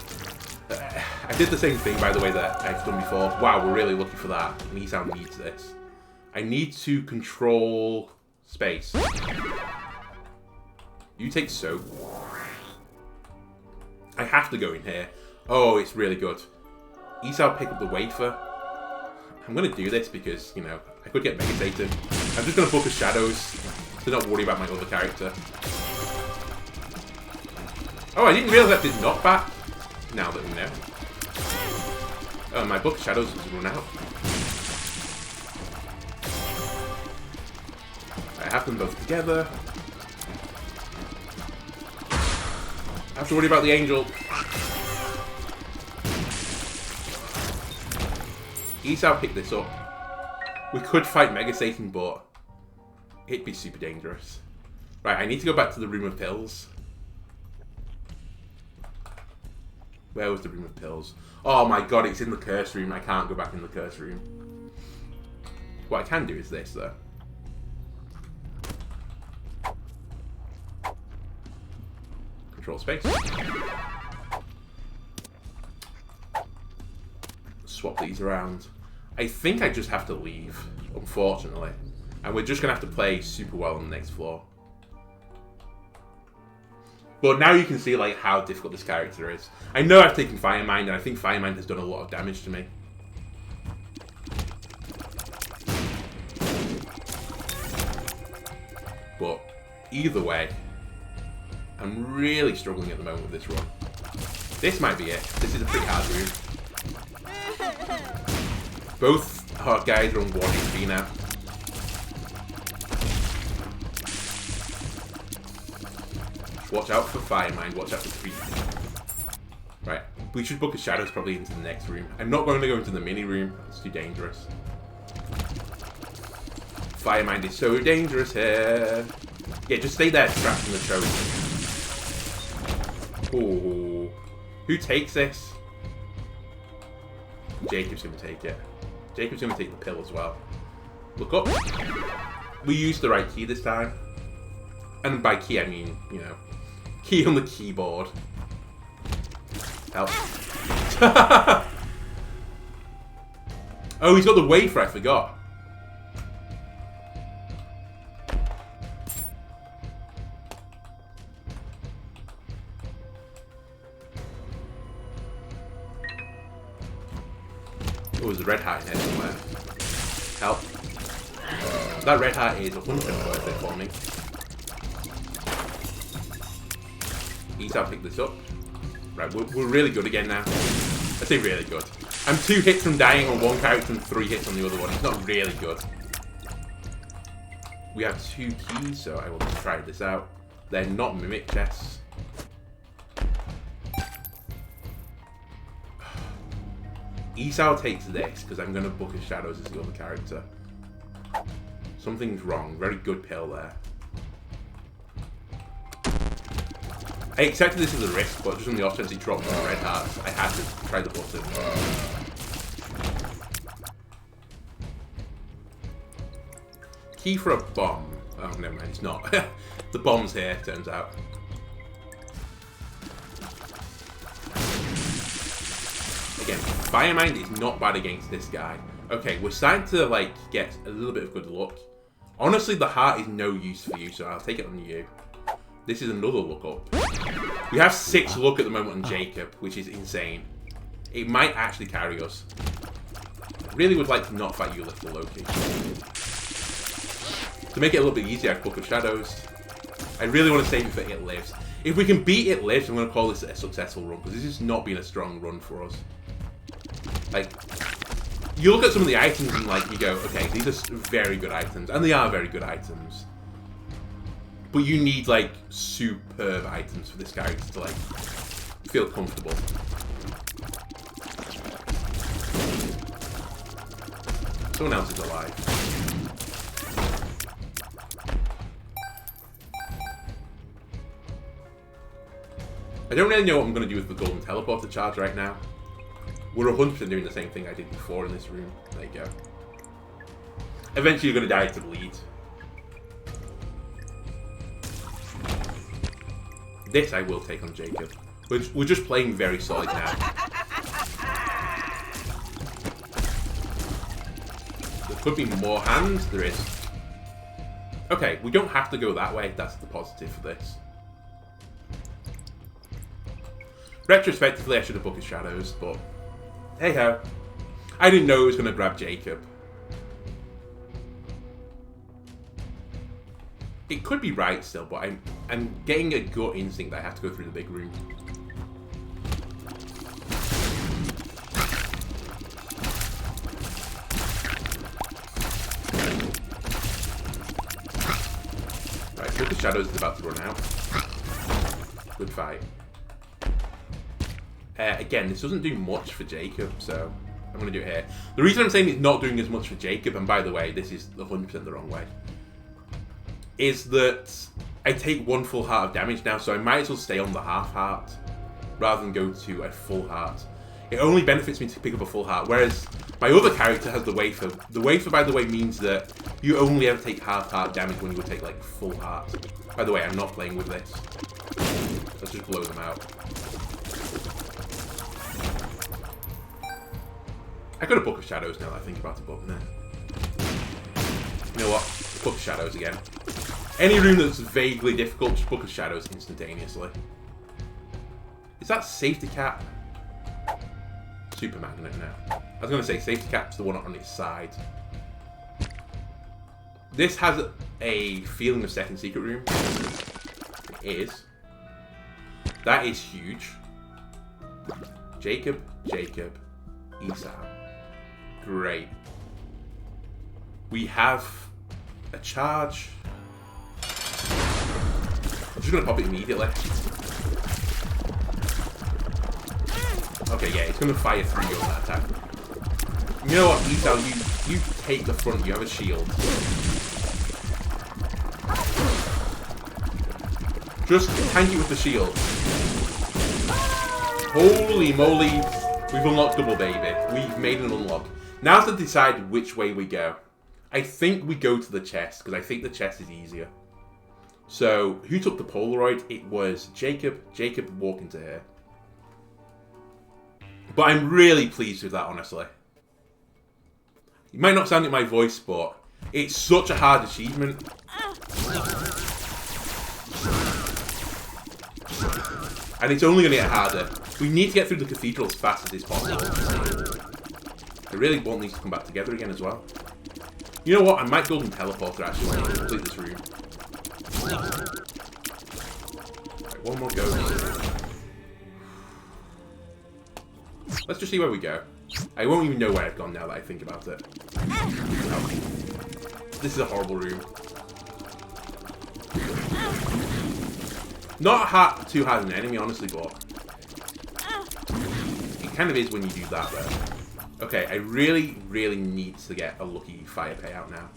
I did the same thing, by the way, that I've done before. Wow, we're really lucky for that. And Esau needs this. I need to control space. You take soap. I have to go in here. Oh, it's really good. Esau pick up the wafer. I'm going to do this because, you know, I could get Mega Satan. I'm just going to book a Shadows to not worry about my other character. Oh, I didn't realize that did knockback. Now that we know. Oh, my book of Shadows has run out. I have them both together. I have to worry about the angel. Esau picked this up. We could fight Mega Satan, but it'd be super dangerous. Right, I need to go back to the room of pills. Where was the room of pills? Oh my god, it's in the curse room. I can't go back in the curse room. What I can do is this, though. Control space. Swap these around. I think I just have to leave, unfortunately. And we're just going to have to play super well on the next floor. But now you can see like how difficult this character is. I know I've taken Firemind, and I think Firemind has done a lot of damage to me. But either way, I'm really struggling at the moment with this run. This might be it. This is a pretty hard room. Both our guys are on 1 HP now. Watch out for Firemind, watch out for Creep. Right, we should book a Shadows probably into the next room. I'm not going to go into the mini room, it's too dangerous. Firemind is so dangerous here. Yeah, just stay there, trapped in the choke. Ooh. Who takes this? Jacob's going to take it. Jacob's going to take the pill as well. Look up. We used the right key this time. And by key, I mean, you know, key on the keyboard. Help. Oh, he's got the wafer, I forgot. Oh, there's a red heart in here somewhere. Help. That red heart is 100% worth it for me. Esau picked this up. Right, we're really good again now. I say really good. I'm 2 hits from dying on one character and 3 hits on the other one. It's not really good. We have 2 keys, so I will just try this out. They're not mimic chests. Esau takes this, because I'm going to book his Shadows as the other character. Something's wrong. Very good pill there. I accepted this as a risk, but just on the off chance he dropped some red hearts, I had to try the button. Key for a bomb. Oh, never mind, it's not. The bomb's here, turns out. Again, Firemind is not bad against this guy. Okay, we're starting to, like, get a little bit of good luck. Honestly, the heart is no use for you, so I'll take it on you. This is another look up. We have 6 luck at the moment on Jacob, which is insane. It might actually carry us. I really would like to not fight you, little Loki. To make it a little bit easier, I Book of Shadows. I really want to save it for It Lives. If we can beat It Lives, I'm going to call this a successful run, because this has not been a strong run for us. Like, you look at some of the items and, like, you go, okay, these are very good items, and they are very good items. But you need, like, superb items for this character to, like, feel comfortable. Someone else is alive. I don't really know what I'm going to do with the golden teleporter charge right now. We're 100% doing the same thing I did before in this room. There you go. Eventually you're going to die to bleed. This I will take on Jacob. We're just playing very solid now. Could be more hands. There is. Okay, we don't have to go that way. That's the positive for this. Retrospectively, I should have booked his shadows, but hey ho. I didn't know it was going to grab Jacob. It could be right still, but I'm getting a gut instinct that I have to go through the big room. Right, Book of Shadows is about to run out. Good fight. Again, this doesn't do much for Jacob, so I'm going to do it here. The reason I'm saying it's not doing as much for Jacob, and by the way, this is 100% the wrong way, is that I take 1 full heart of damage now, so I might as well stay on the half heart rather than go to a full heart. It only benefits me to pick up a full heart, whereas my other character has the wafer. The wafer, by the way, means that you only ever take half heart damage when you would take like full heart. By the way, I'm not playing with this. Let's just blow them out. I got a Book of Shadows now that I think about it, but nah. You know what? Book of Shadows again. Any room that's vaguely difficult, just Book of Shadows instantaneously. Is that Safety Cap? Super Magnet now. I was going to say Safety Cap's the one on its side. This has a feeling of second secret room. It is. That is huge. Jacob, Esau. Great. We have a charge. I'm just going to pop it immediately. Okay, yeah, it's going to fire through you on that attack. You know what, Esau, you take the front, you have a shield. Just tank it with the shield. Holy moly, we've unlocked double baby. We've made an unlock. Now's to decide which way we go. I think we go to the chest, because I think the chest is easier. So, who took the Polaroid? It was Jacob. Jacob walking to here. But I'm really pleased with that, honestly. You might not sound in my voice, but it's such a hard achievement. And it's only going to get harder. We need to get through the cathedral as fast as it's possible. I really want these to come back together again as well. You know what? I might golden teleporter actually when I complete this room. Right, one more go. Let's just see where we go. I won't even know where I've gone now that I think about it. Oh. This is a horrible room. Not too hard an enemy, honestly, but it kind of is when you do that, though. Okay, I really, really need to get a lucky fire payout now.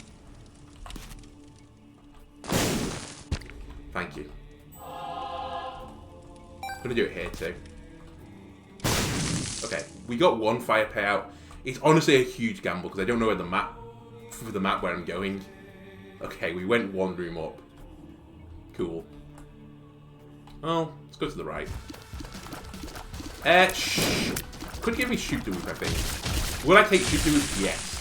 Thank you. I'm gonna do it here too. Okay, we got 1 fire payout. It's honestly a huge gamble because I don't know where the map where I'm going. Okay, we went 1 room up. Cool. Oh, let's go to the right. Could give me shoot the whoop, I think. Will I take shoot the whoop? Yes.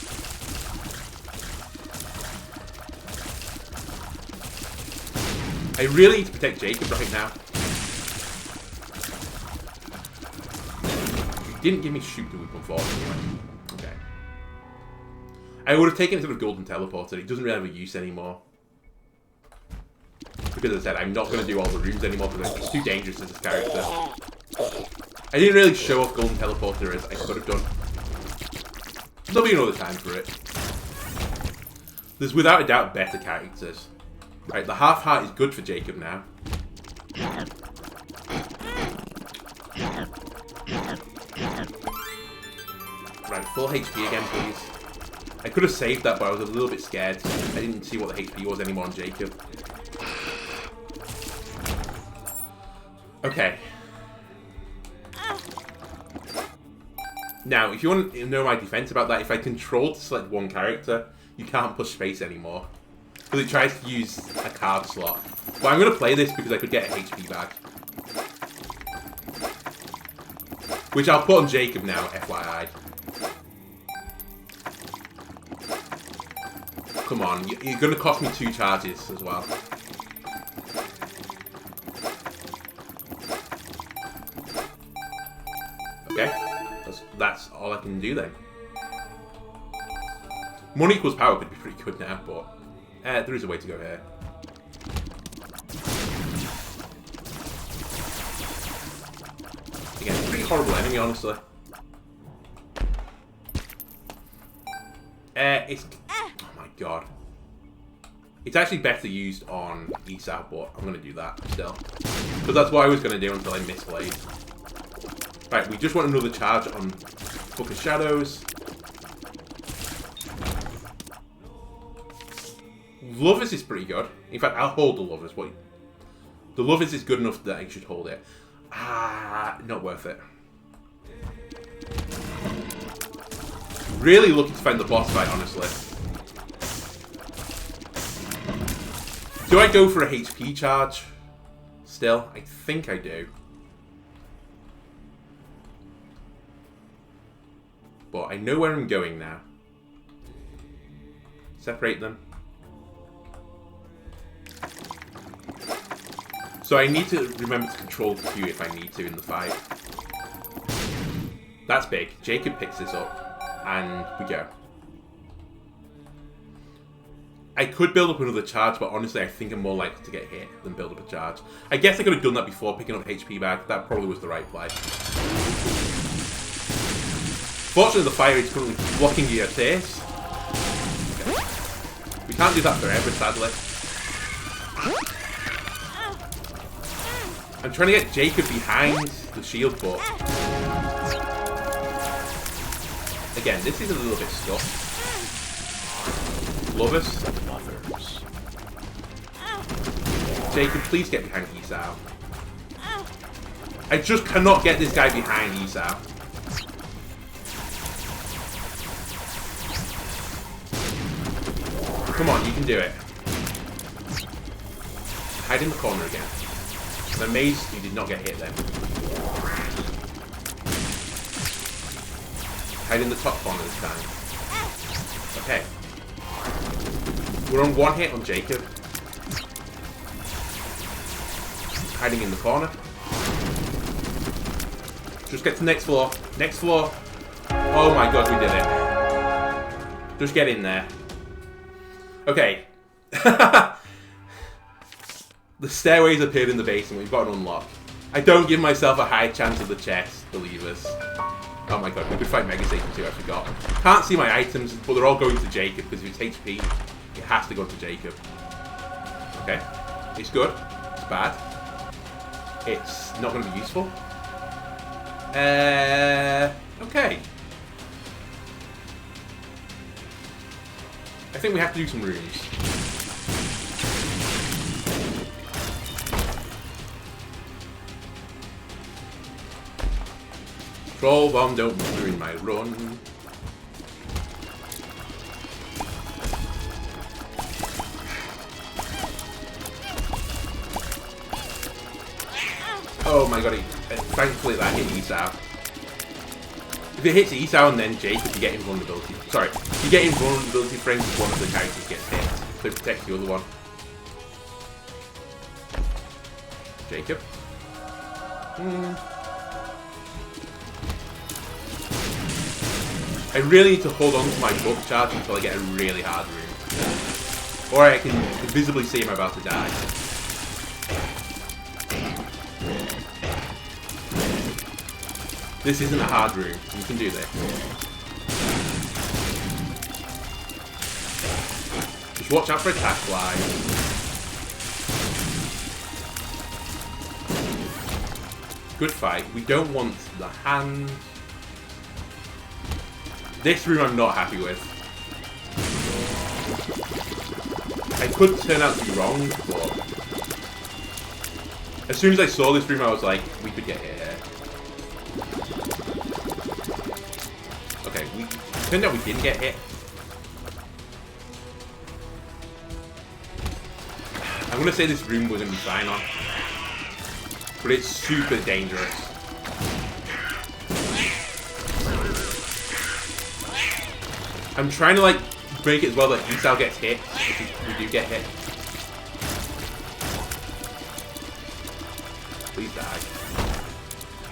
I really need to protect Jacob right now. He didn't give me shoot the whoop, unfortunately. Okay. I would have taken it sort of golden teleporter. It doesn't really have a use anymore. Because as I said, I'm not going to do all the rooms anymore because it's too dangerous as a character. I didn't really show off golden teleporter as I could have done. There'll be another time for it. There's without a doubt better characters. Right, the half heart is good for Jacob now. Right, full HP again, please. I could have saved that, but I was a little bit scared. I didn't see what the HP was anymore on Jacob. Okay. Now, if you want to know my defense about that, if I control to select 1 character, you can't push space anymore. Because it tries to use a card slot. But I'm going to play this because I could get a HP back. Which I'll put on Jacob now, FYI. come on. You're going to cost me 2 charges as well. Okay. That's all I can do then. Money equals power could be pretty good now, but there is a way to go here. Again, pretty horrible enemy, honestly. It's... Oh my god. It's actually better used on Esau, but I'm going to do that still. Because that's what I was going to do until I misplayed. Right, we just want another charge on Book of Shadows. Lovers is pretty good. In fact, I'll hold the Lovers. Wait. The Lovers is good enough that I should hold it. Not worth it. Really looking to find the boss fight, honestly. Do I go for a HP charge? Still? I think I do. But I know where I'm going now. Separate them. So I need to remember to control the Q if I need to in the fight. That's big. Jacob picks this up, and we go. I could build up another charge, but honestly I think I'm more likely to get hit than build up a charge. I guess I could have done that before picking up HP back. That probably was the right play. Fortunately the fire is currently blocking your face. Okay. We can't do that forever, sadly. I'm trying to get Jacob behind the shield, but again, this is a little bit stuck. Lovers. Jacob, please get behind Esau. I just cannot get this guy behind Esau. Come on, you can do it. Hide in the corner again. I'm amazed he did not get hit then. Hide in the top corner this time. Okay. We're on 1 hit on Jacob. Hiding in the corner. Just get to the next floor. Next floor. Oh my god, we did it. Just get in there. Okay. The stairways appeared in the basement. We've got an unlock. I don't give myself a high chance of the chest, believers. Oh my god, we could fight Mega Satan too, I forgot. Can't see my items, but they're all going to Jacob, because if it's HP, it has to go to Jacob. Okay. It's good. It's bad. It's not going to be useful. Okay. I think we have to do some rooms. Troll bomb, don't ruin my run. Oh my god, thankfully that hit Esau. If it hits Esau and then Jacob, you get invulnerability. Sorry, you get invulnerability frames if one of the characters gets hit, so it protects the other one. Jacob. I really need to hold on to my book charge until I get a really hard room. Or I can visibly see I'm about to die. This isn't a hard room. You can do this. Just watch out for attack fly. Good fight. We don't want the hand. This room I'm not happy with. I could turn out to be wrong, but as soon as I saw this room I was like, we could get hit here. Okay, turned out we didn't get hit. I'm gonna say this room we're gonna be fine on. But it's super dangerous. I'm trying to like make it as well that Esau gets hit if we do get hit. Please die.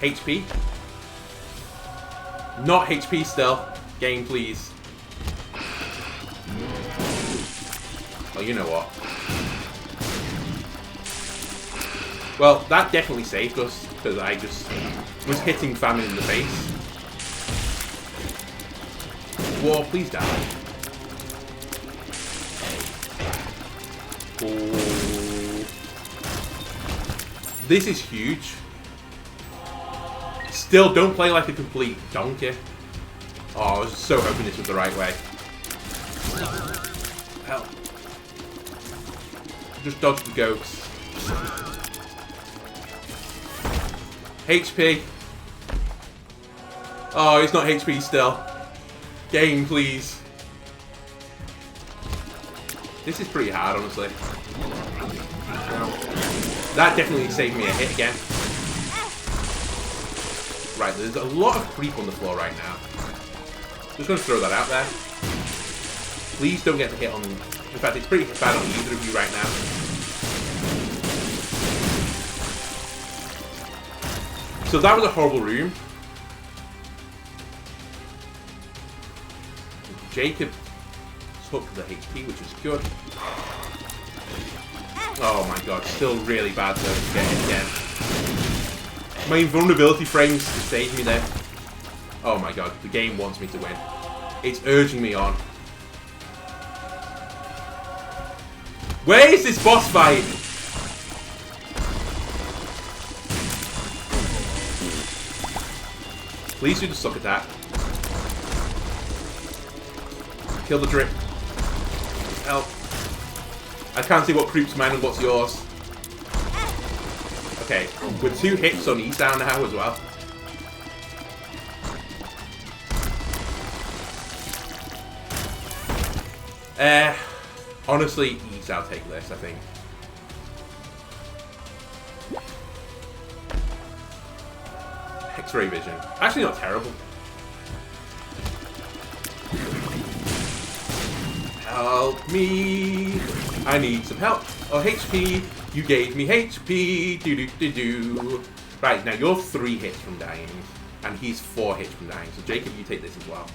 HP. Not HP still. Game, please. Oh, you know what? Well, that definitely saved us, because I just was hitting famine in the face. Whoa, please die. Oh. This is huge. Still, don't play like a complete donkey. Oh, I was so hoping this was the right way. Hell. Just dodge the goats. HP. Oh, it's not HP still. Game, please. This is pretty hard, honestly. That definitely saved me a hit again. Right, there's a lot of creep on the floor right now. Just going to throw that out there. Please don't get the hit on... In fact, it's pretty bad on either of you right now. So that was a horrible room. Jacob took the HP, which is good. Oh my god, still really bad though to get hit again. My invulnerability frames to save me there. Oh my god, the game wants me to win. It's urging me on. Where is this boss fight? Please do the suck attack. Kill the drip. Help. I can't see what creeps mine and what's yours. Okay, with 2 hits on Esau now as well. Honestly, Esau take this, I think. X-ray vision. Actually not terrible. Help me. I need some help. Oh, HP. You gave me HP. Do. Right, now you're 3 hits from dying. And he's 4 hits from dying. So Jacob, you take this as well.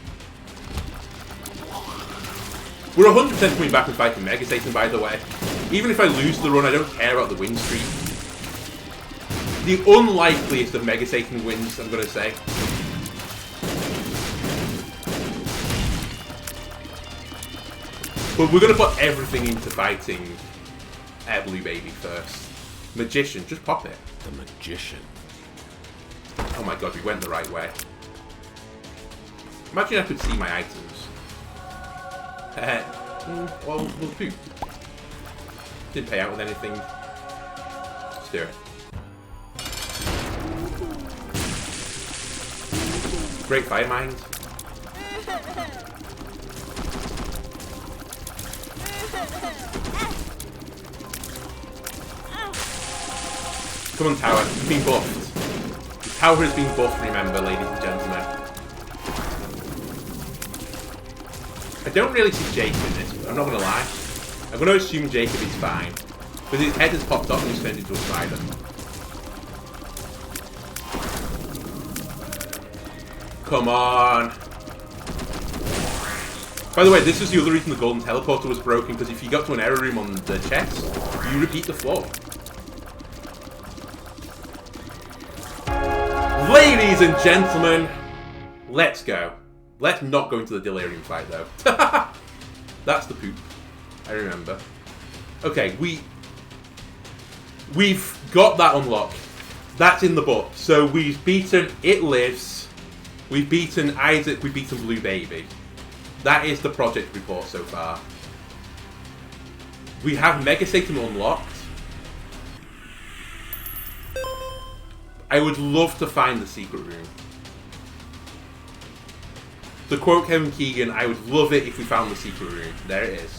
We're 100% coming back and fighting Mega Satan, by the way. Even if I lose the run, I don't care about the win streak. The unlikeliest of Mega Satan wins, I'm going to say. But we're going to put everything into fighting Blue Baby first. Magician, just pop it. The Magician. Oh my god, we went the right way. Imagine I could see my items. Well, we'll poop. Didn't pay out with anything. Let's do it. Great fire mind. Come on, tower. You've been buffed. The tower has been buffed, remember, ladies and gentlemen. I don't really see Jacob in this, I'm not going to lie. I'm going to assume Jacob is fine. Because his head has popped up and he's turned into a spider. Come on. By the way, this is the other reason the golden teleporter was broken, because if you got to an error room on the chest, you repeat the floor. Ladies and gentlemen, let's go. Let's not go into the delirium fight, though. That's the poop. I remember. Okay, we've got that unlocked. That's in the book. So we've beaten It Lives. We've beaten Isaac. We've beaten Blue Baby. That is the project report so far. We have Mega Satan unlocked. I would love to find the secret room. To quote Kevin Keegan, I would love it if we found the secret room. There it is.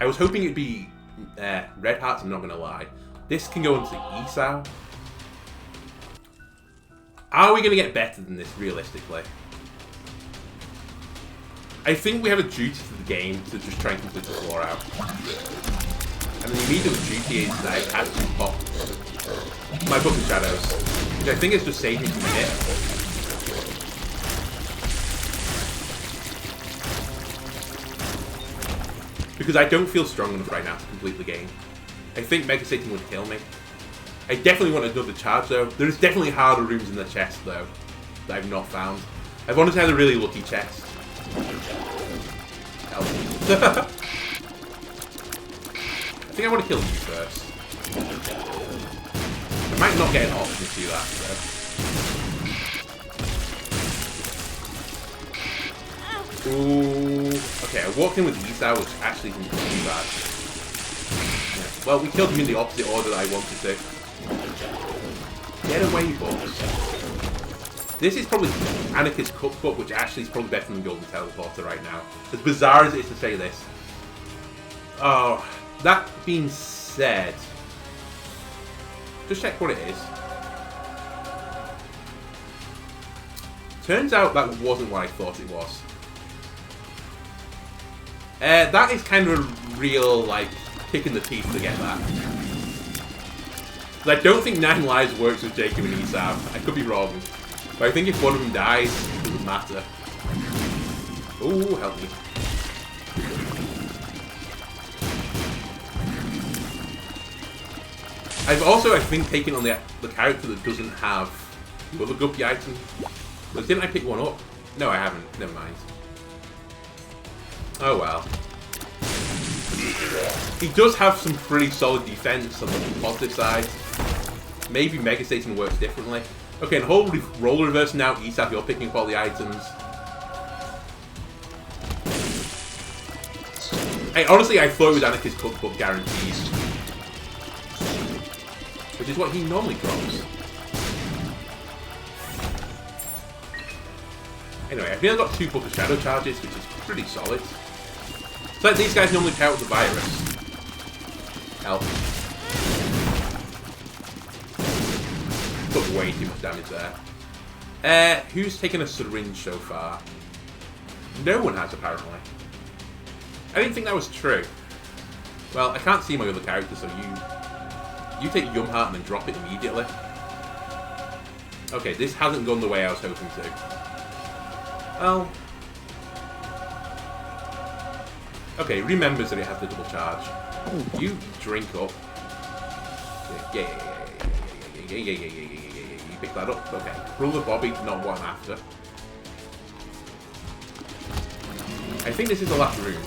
I was hoping it'd be Red Hearts, I'm not going to lie. This can go into Esau. Are we going to get better than this, realistically? I think we have a duty to the game to just try and complete the floor out. And the immediate duty is that I have to pop my Book of Shadows, which I think is just saving me from a hit. Because I don't feel strong enough right now to complete the game. I think Mega Satan would kill me. I definitely want another charge though. There's definitely harder rooms in the chest though that I've not found. I've honestly had a really lucky chest. Help. I think I want to kill you first. I might not get an option to do that though. Ooh. Okay, I walked in with Esau, which actually isn't too bad. Yeah. Well, we killed him in the opposite order that I wanted to. Get away, Bugs. This is probably Anarchist Cookbook, which actually is probably better than Golden Teleporter right now. As bizarre as it is to say this. Oh, that being said, just check what it is. Turns out that wasn't what I thought it was. That is kind of a real, like, kick in the teeth to get that. I don't think 9 Lives works with Jacob and Esau. I could be wrong. But I think if one of them dies, it doesn't matter. Ooh, help me. I've also, I think, taken on the character that doesn't have the other guppy item. But didn't I pick one up? No, I haven't. Never mind. Oh well. He does have some pretty solid defense on the positive side. Maybe Mega Satan works differently. Okay, and whole roller reverse now. Esau, you're picking up all the items. Honestly, I thought it was Anarchist Cookbook guarantees. Which is what he normally drops. Anyway, I've nearly got 2 Book of Shadow charges, which is pretty solid. It's like these guys normally count the virus. Help. Took way too much damage there. Who's taken a syringe so far? No one has, apparently. I didn't think that was true. Well, I can't see my other character, so you take Yumheart and then drop it immediately. Okay, this hasn't gone the way I was hoping to. Well... Okay, remembers that it has the double charge. You drink up. Yeah. You pick that up. Okay. Ruler Bobby, not what I'm after. I think this is the last room.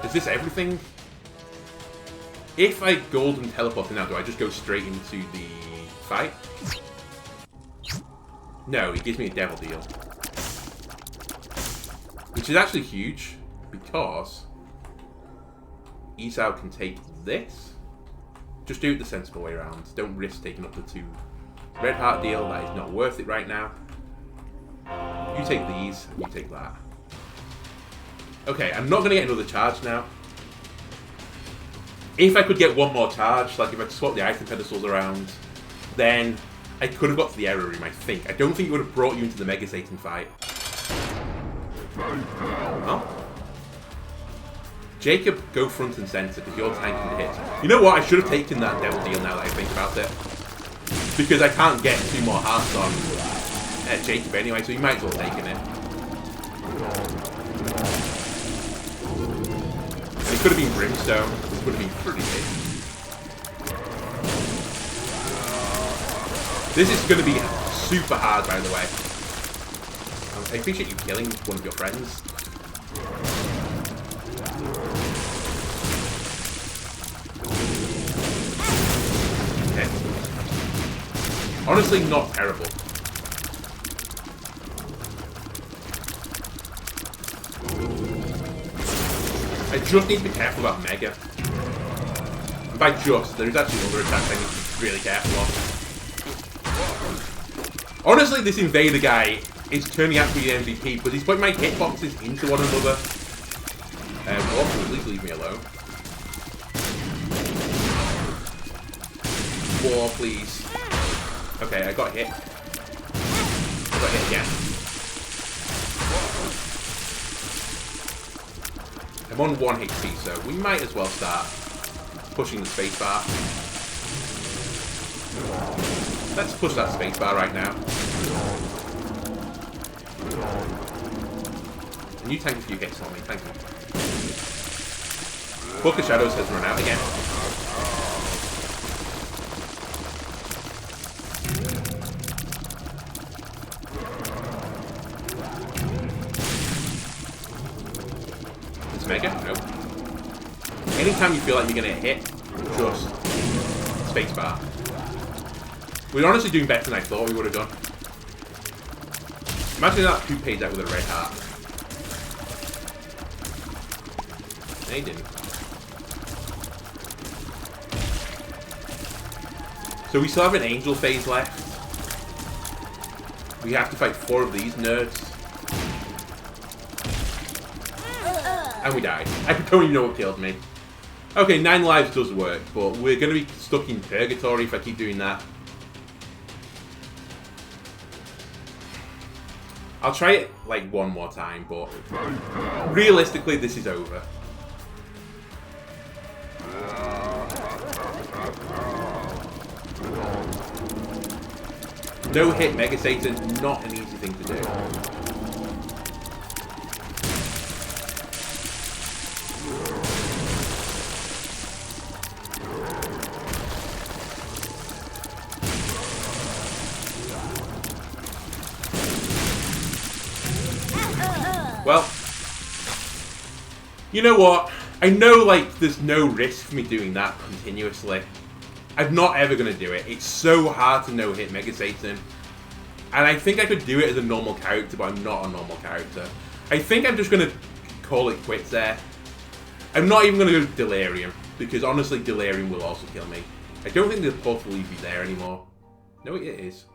Is this everything? If I golden teleport now, do I just go straight into the fight? No, he gives me a devil deal. Which is actually huge, because Esau can take this. Just do it the sensible way around. Don't risk taking up the 2 red heart deal. That is not worth it right now. You take these, and you take that. Okay, I'm not going to get another charge now. If I could get one more charge, like if I swap the item pedestals around, then I could have got to the error room, I think. I don't think it would have brought you into the Mega Satan fight. Well, Jacob, go front and center, because you're tanking the hits. You know what? I should have taken that devil deal now that I think about it. Because I can't get 2 more hearts on Jacob anyway, so you might as well take it. It could have been Brimstone, which would have been pretty big. This is going to be super hard, by the way. I appreciate you killing one of your friends. Okay. Honestly, not terrible. I just need to be careful about Mega. And by just, there's actually other attacks I need to be really careful of. Honestly, this Invader guy is turning out to be the MVP because he's putting my hitboxes into one another. Water, please leave me alone. War, please. Okay, I got hit. I got hit again. I'm on 1 HP, so we might as well start pushing the spacebar. Let's push that spacebar right now. And you tank a few hits on me, thank you. Book of Shadows has run out again. It's Mega? Nope. Anytime you feel like you're gonna hit, just spacebar. We're honestly doing better than I thought we would have done. Imagine that who pays out with a red heart. No, he didn't. So we still have an angel phase left. We have to fight 4 of these nerds. And we died. I don't even know what killed me. Okay, 9 lives does work, but we're going to be stuck in purgatory if I keep doing that. I'll try it like 1 more time, but realistically this is over. No hit Mega Satan, not an easy thing to do. Well, you know what? I know, like, there's no risk for me doing that continuously. I'm not ever going to do it. It's so hard to no-hit Mega Satan. And I think I could do it as a normal character, but I'm not a normal character. I think I'm just going to call it quits there. I'm not even going to go Delirium, because honestly, Delirium will also kill me. I don't think the pulse will be there anymore. No, it is.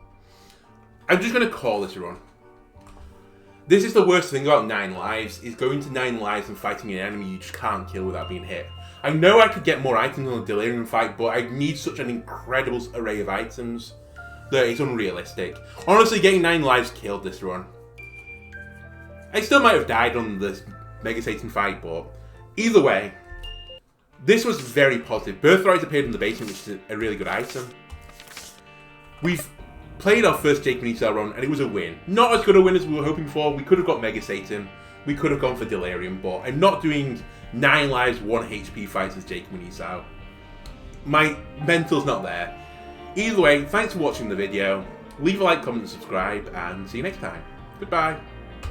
I'm just going to call this a run. This is the worst thing about 9 lives, is going to 9 lives and fighting an enemy you just can't kill without being hit. I know I could get more items on a Delirium fight, but I need such an incredible array of items that it's unrealistic. Honestly, getting 9 lives killed this run. I still might have died on this Mega Satan fight, but either way, this was very positive. Birthright appeared in the basement, which is a really good item. We've played our first Jacob and Esau run, and it was a win. Not as good a win as we were hoping for. We could have got Mega Satan. We could have gone for Delirium, but I'm not doing 9 lives, 1 HP fights as Jacob and Esau. My mental's not there. Either way, thanks for watching the video. Leave a like, comment, and subscribe, and see you next time. Goodbye.